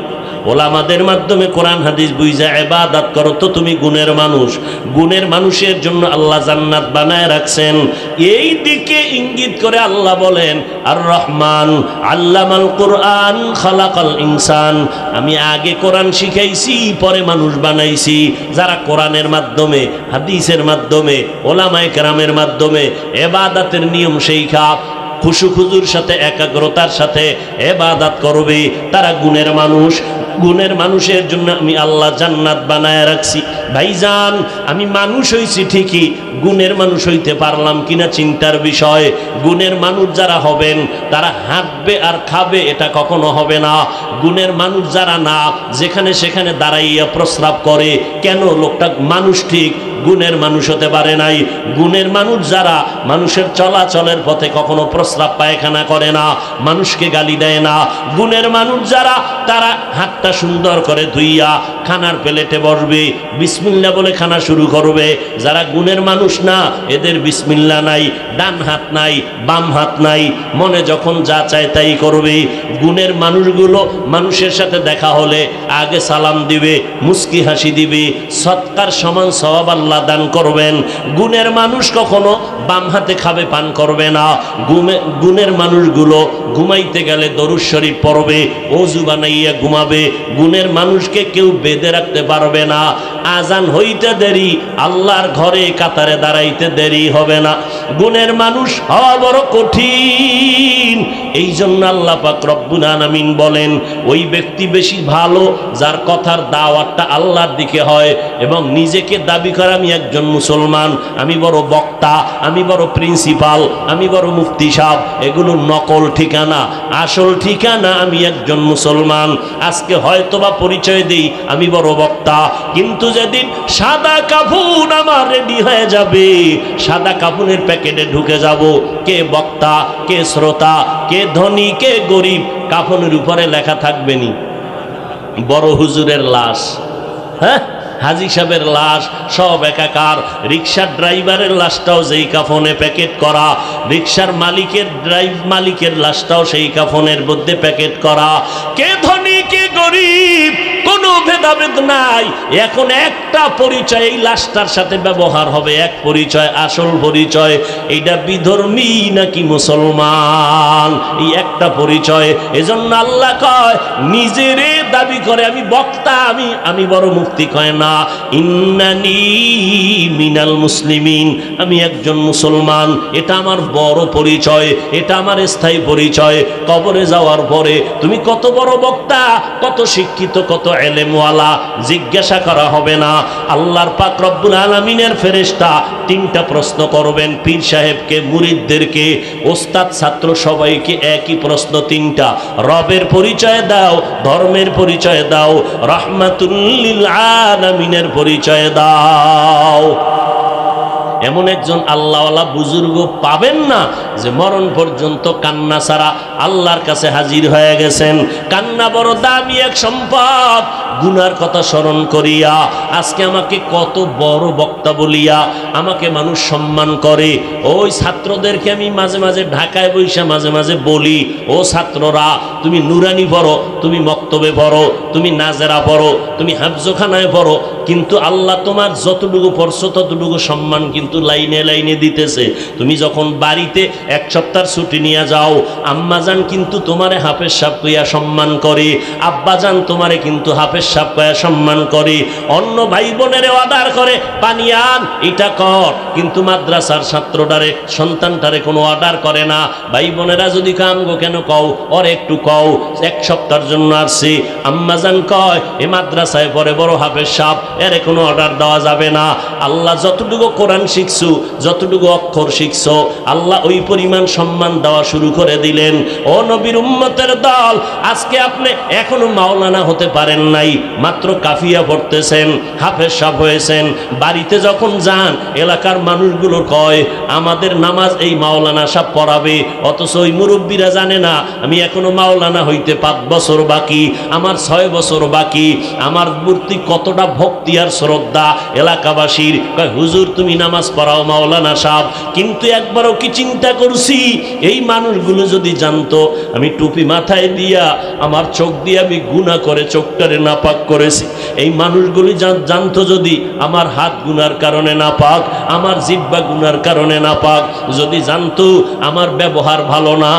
ওলামাদের মাধ্যমে কোরআন হাদিস বুঝা ইবাদত করো তো তুমি গুণের মানুষ। গুণের মানুষের জন্য আল্লাহ জান্নাত বানায় রাখছেন। এই দিকে ইঙ্গিত করে আল্লাহ বলেন, আর রহমান আল্লামাল কোরআন খালাকাল ইনসান। আমি আগে কোরআন শিখাইছি, পরে মানুষ বানাইছি। যারা কোরআনের মাধ্যমে, হাদিসের মাধ্যমে, ওলামায়ে কেরামের মাধ্যমে ইবাদতের নিয়ম শিখা খুশু খুজুর সাথে একাগ্রতার সাথে ইবাদত করবে, তারা গুণের মানুষ। গুণের মানুষের জন্য আমি আল্লাহ জান্নাত বানায় রাখছি। ভাইজান, আমি মানুষ হইছি ঠিকই, গুণের মানুষ হইতে পারলাম কিনা চিন্তার বিষয়। গুণের মানুষ যারা হবেন তারা হাঁটবে আর খাবে, এটা কখনো হবে না। গুণের মানুষ যারা না, যেখানে সেখানে দাঁড়াইয়া প্রস্রাব করে, কেন? লোকটা মানুষ ঠিক, গুণের মানুষ হতে পারে নাই। গুণের মানুষ যারা মানুষের চলাচলের পথে কখনো প্রস্রাব পায়খানা করে না, মানুষকে গালি দেয় না। গুণের মানুষ যারা, তারা হাতটা সুন্দর করে ধুইয়া খানার প্লেটে বসবে, বিসমিল্লাহ বলে খানা শুরু করবে। যারা গুণের মানুষ না, এদের বিসমিল্লাহ নাই, ডান হাত নাই, বাম হাত নাই, মনে যখন যা চায় তাই করবে। গুণের মানুষগুলো মানুষের সাথে দেখা হলে আগে সালাম দিবে, মুস্কি হাসি দিবে, সৎকার সমান সওয়াব আল্লাহ দান করবেন। গুণের মানুষ কখনো বাম হাতে খাবে, পান করবে না। গুণের মানুষগুলো ঘুমাইতে গেলে দরুদ শরীফ পড়বে, ওযু বানাইয়া ঘুমাবে। গুণের মানুষকে কেউ বেঁধে রাখতে পারবে না। আজান হইতে দেরি, আল্লাহর ঘরে কাতারে দাঁড়াইতে দেরি হবে না। গুণের মানুষ হওয়া বড় কঠিন। এই জন্য আল্লাহ পাক রব্বুল আলামিন বলেন, ওই ব্যক্তি বেশি ভালো যার কথার দাওয়াতটা আল্লাহর দিকে হয় এবং নিজেকে দাবি করে আমি একজন মুসলমান, আমি বড় বক্তা, আমি বড় প্রিন্সিপাল, আমি বড় মুফতি সাহেব। এগুলো নকল ঠিকানা। আসল ঠিকানা আমি একজন মুসলমান। আজকে হয়তোবা পরিচয় দিই আমি বড় বক্তা, কিন্তু যেদিন সাদা কাফন আমার রেডি হয়ে যাবে, সাদা কাফনের প্যাকেটে ঢুকে যাব, কে বক্তা, কে শ্রোতা, কে ধনী, কে গরিব, কাফনের উপরে লেখা থাকবে নি বড় হুজুরের লাশ, হ্যাঁ, হাজী সাহেবের লাশ, সব একাকার। রিক্সার ড্রাইভারের লাশটাও যেই কাফনে প্যাকেট করা, রিক্সার মালিকের লাশটাও সেই কাফনের মধ্যে প্যাকেট করা। কে ধনী, কে গরিব, কোনো ভেদাভেদ নাই। এখন একটা পরিচয় এই লাশটার সাথে ব্যবহার হবে, এক পরিচয়, আসল পরিচয়। এইটা বিধর্মী নাকি মুসলমান, এই একটা পরিচয়। এজন্য আল্লাহ কয়, নিজেরে দাবি করে আমি বক্তা, আমি বড় মুফতি, কয় না ইন্নানি মিনাল মুসলিমিন, আমি একজন মুসলমান। এটা আমার বড় পরিচয়, এটা আমার স্থায়ী পরিচয়। কবরে যাওয়ার পরে তুমি কত বড় বক্তা, কত শিক্ষিত, কত এলেমওয়ালা, জিজ্ঞাসা করা হবে না। আল্লাহর পাক রব্বুল আলামিনের ফেরেশতা তিনটা প্রশ্ন করবেন পীর সাহেবকে, মুরিদদেরকে, ওস্তাদ ছাত্র সবাইকে একই প্রশ্ন তিনটা। রবের পরিচয় দাও, ধর্মের পরিচয় দাও, রাহমাতুল লিল আলামিনের পরিচয় দাও। এমন একজন আল্লাহওয়ালা বুজুর্গ পাবেন না যে মরণ পর্যন্ত কান্না ছাড়া আল্লাহর কাছে হাজির হয়ে গেছেন। কান্না বড় দামি এক সম্পদ। গুনার কথা স্মরণ করিয়া আজকে আমাকে কত বড় বক্তা বলিয়া আমাকে মানুষ সম্মান করে। ওই ছাত্রদেরকে আমি মাঝে মাঝে ঢাকায় বইসা মাঝে মাঝে বলি, ও ছাত্ররা, তুমি নুরানি পড়ো, তুমি মক্তবে পড়ো, তুমি নাজেরা পড়ো, তুমি হাফজখানায় পড়ো, কিন্তু আল্লাহ তোমার যতটুকু পড়ছো ততটুকু সম্মান কিন্তু লাইনে লাইনে দিতেছে। তুমি যখন বাড়িতে এক সপ্তাহ ছুটি নিয়ে যাও, আম্মাজান কিন্তু তোমারে হাফেজ সাহেব কইয়া সম্মান করে, আব্বাজান তোমারে কিন্তু হাফেজ সাহেব কইয়া সম্মান করে। অন্য ভাই বোনের অর্ডার করে, পানি আন, এটা কর, কিন্তু মাদ্রাসার ছাত্রটারে, সন্তানটারে কোনো অর্ডার করে না। ভাই বোনেরা যদি কামগো কেন কও, ওর একটু কও, এক সপ্তাহের জন্য আসছি। আম্মাজান কয়, এ মাদ্রাসায় পরে বড় হাফেজ সাহেব, এর কোনো অর্ডার দেওয়া যাবে না। আল্লাহ যতটুকু কোরআন শিখছো, যতটুকু অক্ষর শিখছো, আল্লাহ ওই পরিমাণ সম্মান দেওয়া শুরু করে দিলেন। ও নবীর উম্মতের দল, আজকে আপনি এখনো মাওলানা হতে পারেন নাই, মাত্র কাফিয়া পড়তেছেন, হাফেজ সাহেব হয়েছেন। বাড়িতে যখন যান, এলাকার মানুষগুলো কয় আমাদের নামাজ এই মাওলানা সাহেব পড়াবে, অথচ ওই মুরব্বীরা জানে না আমি এখনো মাওলানা হইতে 5 বছর বাকি, আমার 6 বছর বাকি। আমার মূর্তি কতটা ভক্তি আর শ্রদ্ধা এলাকাবাসীর। কয় হুজুর তুমি নামাজ পড়াও মাওলানা সাহেব, কিন্তু একবারও কি চিন্তা করছি এই মানুষগুলো যদি জানতো আমি টুপি মাথায় দিয়া আমার চোখ দিয়ে আমি গুনাহ করে চোখটারে নাপাক করেছি, এই মানুষগুলি জানতো যদি আমার হাত গুনার কারণে নাপাক, আমার জিহ্বা গুনার কারণে নাপাক, যদি জানতো আমার ব্যবহার ভালো না,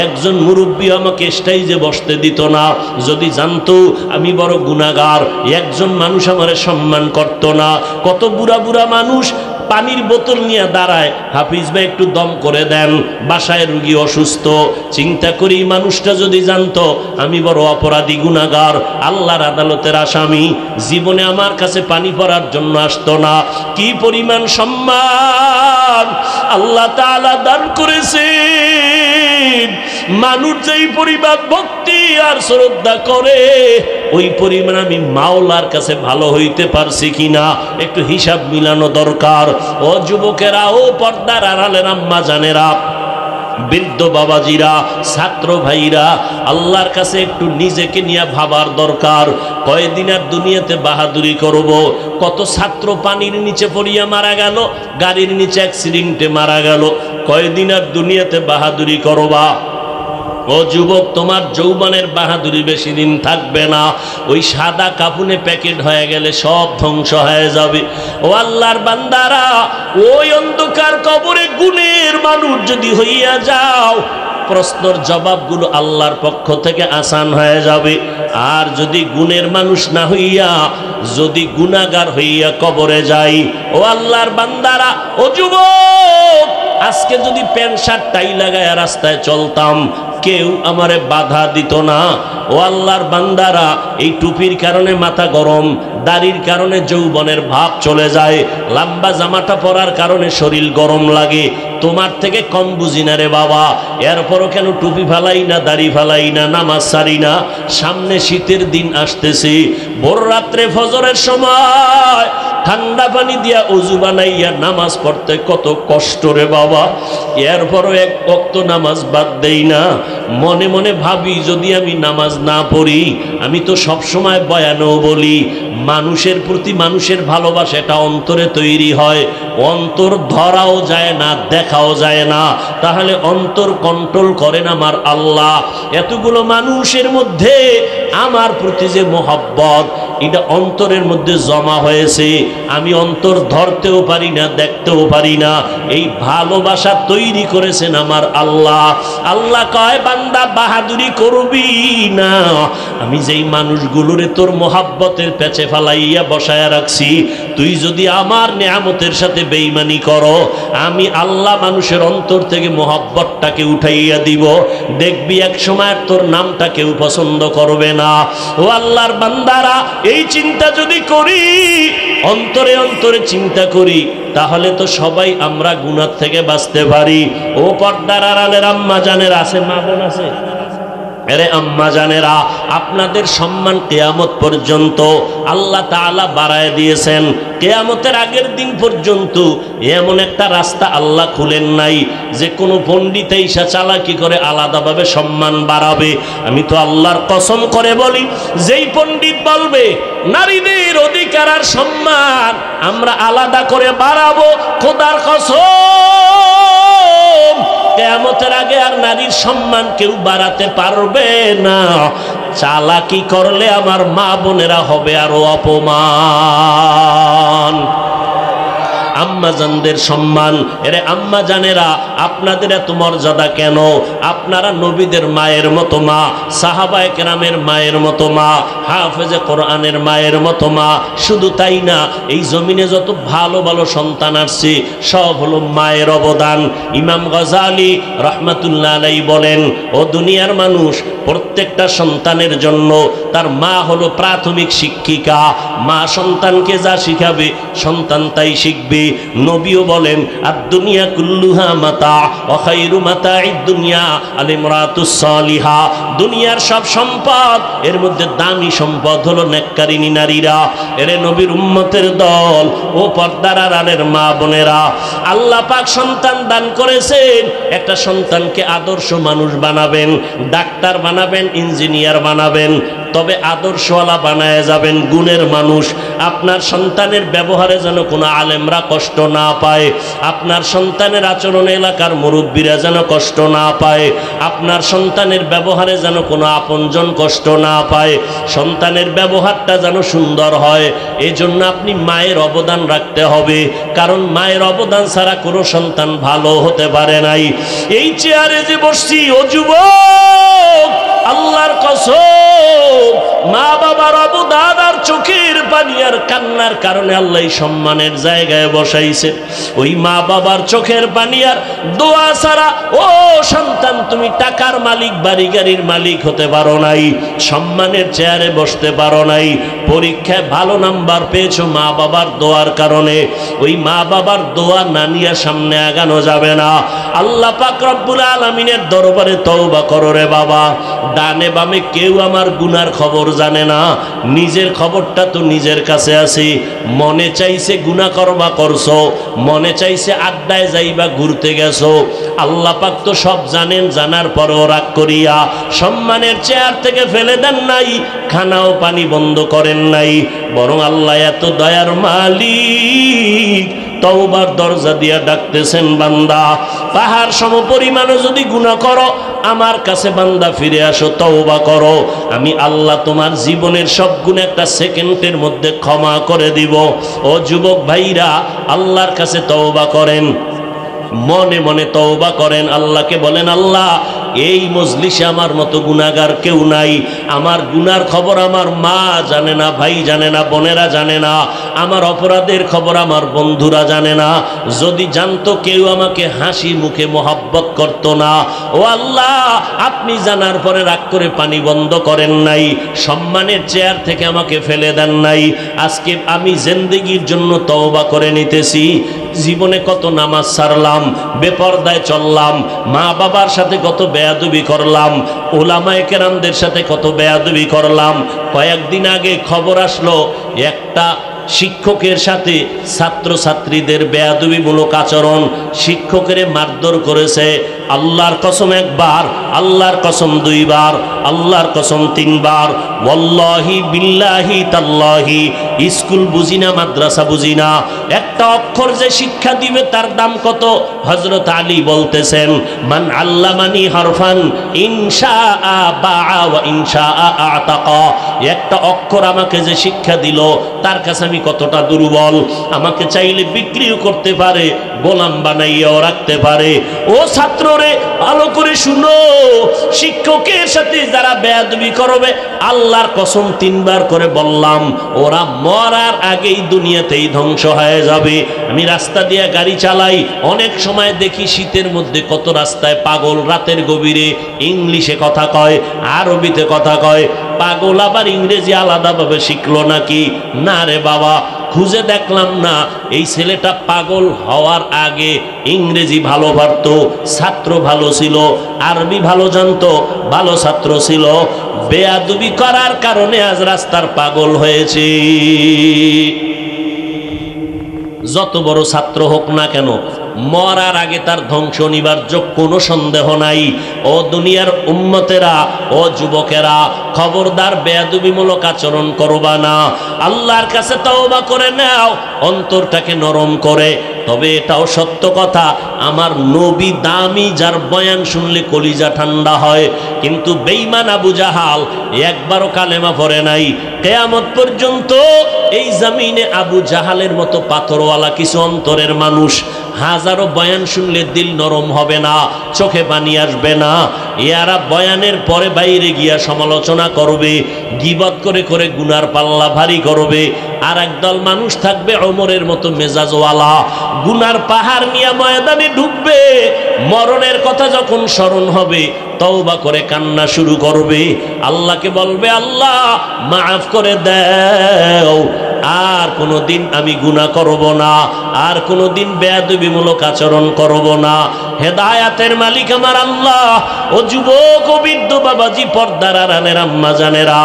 একজন মুরব্বী আমাকে স্টেজে বসতে দিত না, যদি জানতো আমি বড় গুনাহগার, একজন মানুষ আমারে সম্মান করতো না। কত বুড়া বুড়া মানুষ পানির বোতল নিয়ে দাঁড়ায়, হাফিজ ভাই একটু দম করে দেন, বাসায় রুগী অসুস্থ। চিন্তা করি মানুষটা যদি জানতো আমি বড় অপরাধী, গুনাহগার, আল্লাহর আদালতের আসামি, জীবনে আমার কাছে পানি পড়ার জন্য আসতো না। কি পরিমাণ সম্মান আল্লাহ তাআলা দান করেছেন। মানুষ যেই পরিমাণ ভক্তি আর শ্রদ্ধা করে, ওই পরিমাণ আমি মাওলার কাছে ভালো হইতে পারছি কিনা একটু হিসাব মিলানো দরকার। ও যুবকেরা, ও পর্দার আড়ালের আম্মা জানেরা, বৃদ্ধ বাবাজিরা, ছাত্র ভাইরা, আল্লাহর কাছে একটু নিজেকে নিয়ে ভাবার দরকার। কয়দিন আর দুনিয়াতে বাহাদুরি করব? কত ছাত্র পানির নিচে পড়িয়া মারা গেল, গাড়ির নিচে অ্যাক্সিডেন্টে মারা গেল। কয়দিন আর দুনিয়াতে বাহাদুরি করবা? ও যুবক, তোমার যৌবনের বাহাদুরি বেশি দিন থাকবে না। ওই সাদা কাপুনে প্যাকেট হয়ে গেলে সব ধ্বংস হয়ে যাবে। ও আল্লাহর বান্দারা, ওই অন্ধকার কবরে গুণের মানুষ যদি হইয়া যাও, প্রশ্নের জবাবগুলো আল্লাহর পক্ষ থেকে আসান হয়ে যাবে। আর যদি গুণের মানুষ না হইয়া যদি গুনাহগার হইয়া কবরে যাই, ও আল্লাহর বান্দারা, ও যুবক, আজকে যদি প্যান্ট শার্ট টাই লাগায় রাস্তায় চলতাম, কেউ আমারে বাধা দিত না। ও আল্লাহর বান্দারা, এই টুপির কারণে মাথা গরম, দাড়ির কারণে যৌবনের ভাব চলে যায়, লম্বা জামাটা পরার কারণে শরীর গরম লাগে। তোমার থেকে কম বুঝি না রে বাবা। এরপরও কেন টুপি ফালাই না, দাড়ি ফালাই না, নামাজ সারি না? সামনে শীতের দিন আসতেছে, ভোর রাত্রে ফজরের সময় ঠান্ডা পানি দিয়া ওযু বানাইয়া নামাজ পড়তে কত কষ্ট রে বাবা। এরপরও এক ওয়াক্ত নামাজ বাদ দেই না। মনে মনে ভাবি, যদি আমি নামাজ না পড়ি, আমি তো সব সময় বয়ানেও বলি, মানুষের প্রতি মানুষের ভালোবাসা এটা অন্তরে তৈরি হয়, অন্তর ধরাও যায় না, দেখাও যায় না। তাহলে অন্তর কন্ট্রোল করেন আমার আল্লাহ। এতগুলো মানুষের মধ্যে আমার প্রতি যে মোহাব্বত, এটা অন্তরের মধ্যে জমা হয়েছে, আমি অন্তর ধরতেও পারি না, দেখতেও পারি না। এই ভালোবাসা তৈরি করেছেন আমার আল্লাহ। আল্লাহ কয়, বান্দা বাহাদুরি করবি না। আমি যেই মানুষগুলোরে তোর মোহাব্বতের পেছে ফালাইয়া বসায়া রাখছি, তুই যদি আমার নেয়ামতের সাথে বেঈমানি করো, আমি আল্লাহ মানুষের অন্তর থেকে মোহাব্বতটাকে উঠাইয়া দিব। দেখবি এক সময় তোর নামটা কেউ পছন্দ করবে না। ও আল্লাহর বান্দারা, এই চিন্তা যদি করি, অন্তরে অন্তরে চিন্তা করি, তাহলে তো সবাই আমরা গুনাহ থেকে বাঁচতে পারি। ও পর্দার আড়ালের আম্মা জানেরা আছে, মা বোন আছে, আরে আম্মা জানেরা, আপনাদের সম্মান কিয়ামত পর্যন্ত আল্লাহ তাআলা বাড়ায় দিয়েছেন। কিয়ামতের আগের দিন পর্যন্ত এমন একটা রাস্তা আল্লাহ খুলেন নাই যে কোনো পণ্ডিত এসে চালাকি করে আলাদাভাবে সম্মান বাড়াবে। আমি তো আল্লাহর কসম করে বলি, যেই পণ্ডিত বলবে নারীদের অধিকার আর সম্মান আমরা আলাদা করে বাড়াবো, খোদার কসম, কিয়ামতের আগে আর নারীর সম্মান কেউ বাড়াতে পারবে না। চালাকি করলে আমার মা বোনেরা হবে আরো অপমান। আম্মাজানদের সম্মান, এরে আম্মা জানেরা, আপনাদের এত মর্যাদা কেন? আপনারা নবীদের মায়ের মতো মা, সাহাবায়ে কেরামের মায়ের মতো মা, হাফেজে কোরআনের মায়ের মতো মা। শুধু তাই না, এই জমিনে যত ভালো ভালো সন্তান আসছে সব হলো মায়ের অবদান। ইমাম গজালি রহমাতুল্লাহ আলাইহি বলেন, ও দুনিয়ার মানুষ, প্রত্যেকটা সন্তানের জন্য তার মা হলো প্রাথমিক শিক্ষিকা। মা সন্তানকে যা শিখাবে সন্তান তাই শিখবে। নবীও বলেন, আদ-দুনিয়া কুল্লুহা মাতা ওয়া খায়রু মাতা'id দুনিয়া আল-ইমরাতুস সালিহা। দুনিয়ার সব সম্পদ, এর মধ্যে দামি সম্পদ হলো নেককারিনী নারীরা। এরে নবীর উম্মতের দল, ও পর্দার আড়ালের মা বোনেরা, আল্লাহ পাক সন্তান দান করেছেন। একটা সন্তানকে আদর্শ মানুষ বানাবেন, ডাক্তার বানাবেন, ইঞ্জিনিয়ার বানাবেন, তবে আদর্শওয়ালা বানায় যাবেন, গুণের মানুষ। আপনার সন্তানের ব্যবহারে যেন কোনো আলেমরা কষ্ট না পায়, আপনার সন্তানের আচরণে এলাকার মুরব্বীরা যেন কষ্ট না পায়, আপনার সন্তানের ব্যবহারে যেন কোনো আপনজন কষ্ট না পায়, সন্তানের ব্যবহারটা যেন সুন্দর হয়। এজন্য আপনি মায়ের অবদান রাখতে হবে, কারণ মায়ের অবদান ছাড়া কোনো সন্তান ভালো হতে পারে নাই। এই চেয়ারে যে বসছি, ও যুবক, আল্লাহর কসম, মা বাবার অবদান আর চোখের পানি আর কান্নার কারণে আল্লাহ সম্মানের জায়গায় বসাইছে। ওই মা বাবার চোখের পানি আর দোয়া ছাড়া, ও সন্তান, তুমি টাকার মালিক, বাড়ি গাড়ির মালিক হতে পারো নাই, সম্মানের চেয়ারে বসতে পারো নাই। পরীক্ষায় ভালো নাম্বার পেয়েছো মা বাবার দোয়ার কারণে। ওই মা বাবার দোয়া না নিয়ে সামনে আগানো যাবে না। আল্লাহ পাক রব্বুল আলামিনের দরবারে তওবা করো রে বাবা। ডানে বামে কেউ আমার গুনার খবর জানে না, নিজের খবরটা তো নিজের কাছে আছি, মনে চাইছে গুনাহ করবা করছো, মনে চাইছে আড্ডায় যাইবা ঘুরতে গেছো, আল্লাহ পাক তো সব জানেন, জানার পরেও রাগ করিয়া সম্মানের চেয়ার থেকে ফেলে দেন নাই, খানাও পানি বন্ধ করেন নাই, বরং আল্লাহ এত দয়ার মালিক তওবার দরজা দিয়া ডাকতেছেন, বান্দা পাহাড় সম পরিমাণও যদি গুনাহ করো আমার কাছে বান্দা ফিরে আসো, তওবা করো, আমি আল্লাহ তোমার জীবনের সব গুনাহ একটা সেকেন্ডের মধ্যে ক্ষমা করে দিব। ও যুবক ভাইরা, আল্লাহর কাছে তওবা করেন, মনে মনে তওবা করেন, আল্লাহকে বলেন, আল্লাহ এই মজলিসে আমার মতো গুনাহগার কেউ নাই, আমার গুনার খবর আমার মা জানে না, ভাই জানে না, বোনেরা জানে না, আমার অপরাধের খবর আমার বন্ধুরা জানে না, যদি জানতো কেউ আমাকে হাসি মুখে মোহাব্বত করতো না। ও আল্লাহ, আপনি জানার পরে রাগ করে পানি বন্ধ করেন নাই, সম্মানের চেয়ার থেকে আমাকে ফেলে দেন নাই, আজকে আমি জিন্দেগির জন্য তওবা করে নিতেছি। জীবনে কত নামাজ ছাড়লাম, বেপরদায় চললাম, মা বাবার সাথে কত বেয়াদবি করলাম, ওলামায়ে কেরামদের সাথে কত বেয়াদবি করলাম। কয়েকদিন আগে খবর আসলো একটা শিক্ষকের সাথে ছাত্রছাত্রীদের বেয়াদবিমূলক আচরণ, শিক্ষকের মারধর করেছে। আল্লাহর কসম একবার, আল্লাহর কসম দুইবার, আল্লাহর কসম তিনবার, ওয়াল্লাহি বিল্লাহি তাল্লাহি, স্কুল বুঝি না, মাদ্রাসা বুঝি না, একটা অক্ষর যে শিক্ষা দিবে তার দাম কত? হযরত আলী বলতেছেন, মান আল্লামানি হরফান ইনশাআ বাআ ওয়া ইনশাআ আতাকা, একটা অক্ষর আমাকে যে শিক্ষা দিল তার কাছে আমি কতটা দুর্বল, আমাকে চাইলে বিক্রিও করতে পারে, গোলাম বানাইয়াও রাখতে পারে। ও ছাত্ররে, ভালো করে শুনো, শিক্ষকের সাথে যারা বেয়াদবি করবে, আল্লাহর কসম তিনবার করে বললাম, ওরা মরার আগেই দুনিয়াতেই ধ্বংস হয়ে যাবে। আমি রাস্তা দিয়ে গাড়ি চালাই, অনেক সময় দেখি শীতের মধ্যে কত রাস্তায় পাগল রাতের গভীরে ইংলিশে কথা কয়, আরবিতে কথা কয়। পাগল আবার ইংরেজি আলাদাভাবে শিখলো নাকি? না রে বাবা, খুঁজে দেখলাম না, এই ছেলেটা পাগল হওয়ার আগে ইংরেজি ভালো পারত, ছাত্র ভালো ছিল, আরবি ভালো জানতো, ভালো ছাত্র ছিল, বেয়াদবি করার কারণে আজ রাস্তার পাগল হয়েছে। যত বড় ছাত্র হোক না কেন, মরার আগে তার ধ্বংস অনিবার্য, কোনো সন্দেহ নাই। ও দুনিয়ার উম্মতেরা, ও যুবকেরা, খবরদার বেয়াদবিমূলক আচরণ করবা না। আল্লাহর কাছে তওবা করে নাও, অন্তরটাকে নরম করে। তবে এটাও সত্য কথা, আমার নবী দামি, যার বয়ান শুনলে কলিজা ঠান্ডা হয়, কিন্তু বেঈমান আবু জাহাল একবারও কালেমা পড়ে নাই। কিয়ামত পর্যন্ত এই জমিনে আবু জাহালের মতো পাথরওয়ালা কিছু অন্তরের মানুষ, হাজারো বয়ান শুনলে দিল নরম হবে না, চোখে পানি আসবে না, এরা বয়ানের পরে বাইরে গিয়া সমালোচনা করবে, গীবত করে করে গুনার পাল্লা ভারী করবে। আর একদল মানুষ থাকবে ওমরের মতো মেজাজওয়ালা, গুনার পাহাড় নিয়ে ময়দানে ঢুকবে, মরণের কথা যখন স্মরণ হবে তওবা করে কান্না শুরু করবে, আল্লাহকে বলবে, আল্লাহ মাফ করে দাও, আর কোনোদিন আমি গুনাহ করব না, আর কোনোদিন বেয়াদবিমূলক আচরণ করব না। হেদায়াতের মালিক আমার আল্লাহ। ও যুবক, ও বৃদ্ধ বাবাজি, পর্দার আড়ালের আম্মা জানেরা,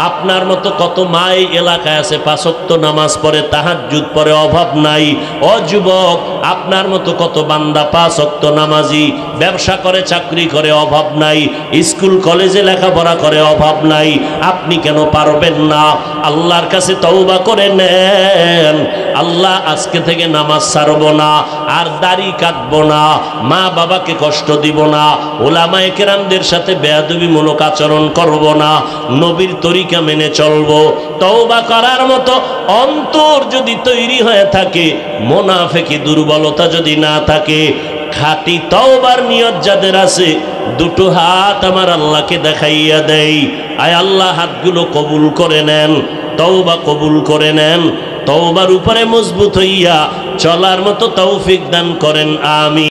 আপনার মতো কত মা এই এলাকায় আছে, 5 ওয়াক্ত নামাজ পড়ে, তাহাজ্জুদ পড়ে, অভাব নাই। ও যুবক, আপনার মতো কত বান্দা 5 ওয়াক্ত নামাজি, ব্যবসা করে, চাকরি করে, অভাব নাই, স্কুল কলেজে লেখাপড়া করে, অভাব নাই। আপনি কেন পারবেন না? আল্লাহর কাছে তওবা করে নেন, আল্লাহ আজকে থেকে নামাজ ছাড়বো না, আর দাড়ি কাটবো না, মা বাবাকে কষ্ট দিব না, ওলামায়ে কেরামদের সাথে বেয়াদবিমূলক আচরণ করব না, নবীর তরিকা মেনে চলবো। তওবা করার মতো অন্তর যদি তৈরি হয়ে থাকে, মুনাফিকি দুর্বলতা যদি না থাকে, খাঁটি তওবার নিয়ত যাদের আছে, দুটো হাত আমার আল্লাহকে দেখাইয়া দেই, আয় আল্লাহ হাতগুলো কবুল করে নেন, তওবা কবুল করে নেন, তওবার উপরে মজবুত হইয়া চলার মতো তৌফিক দান করেন, আমিন।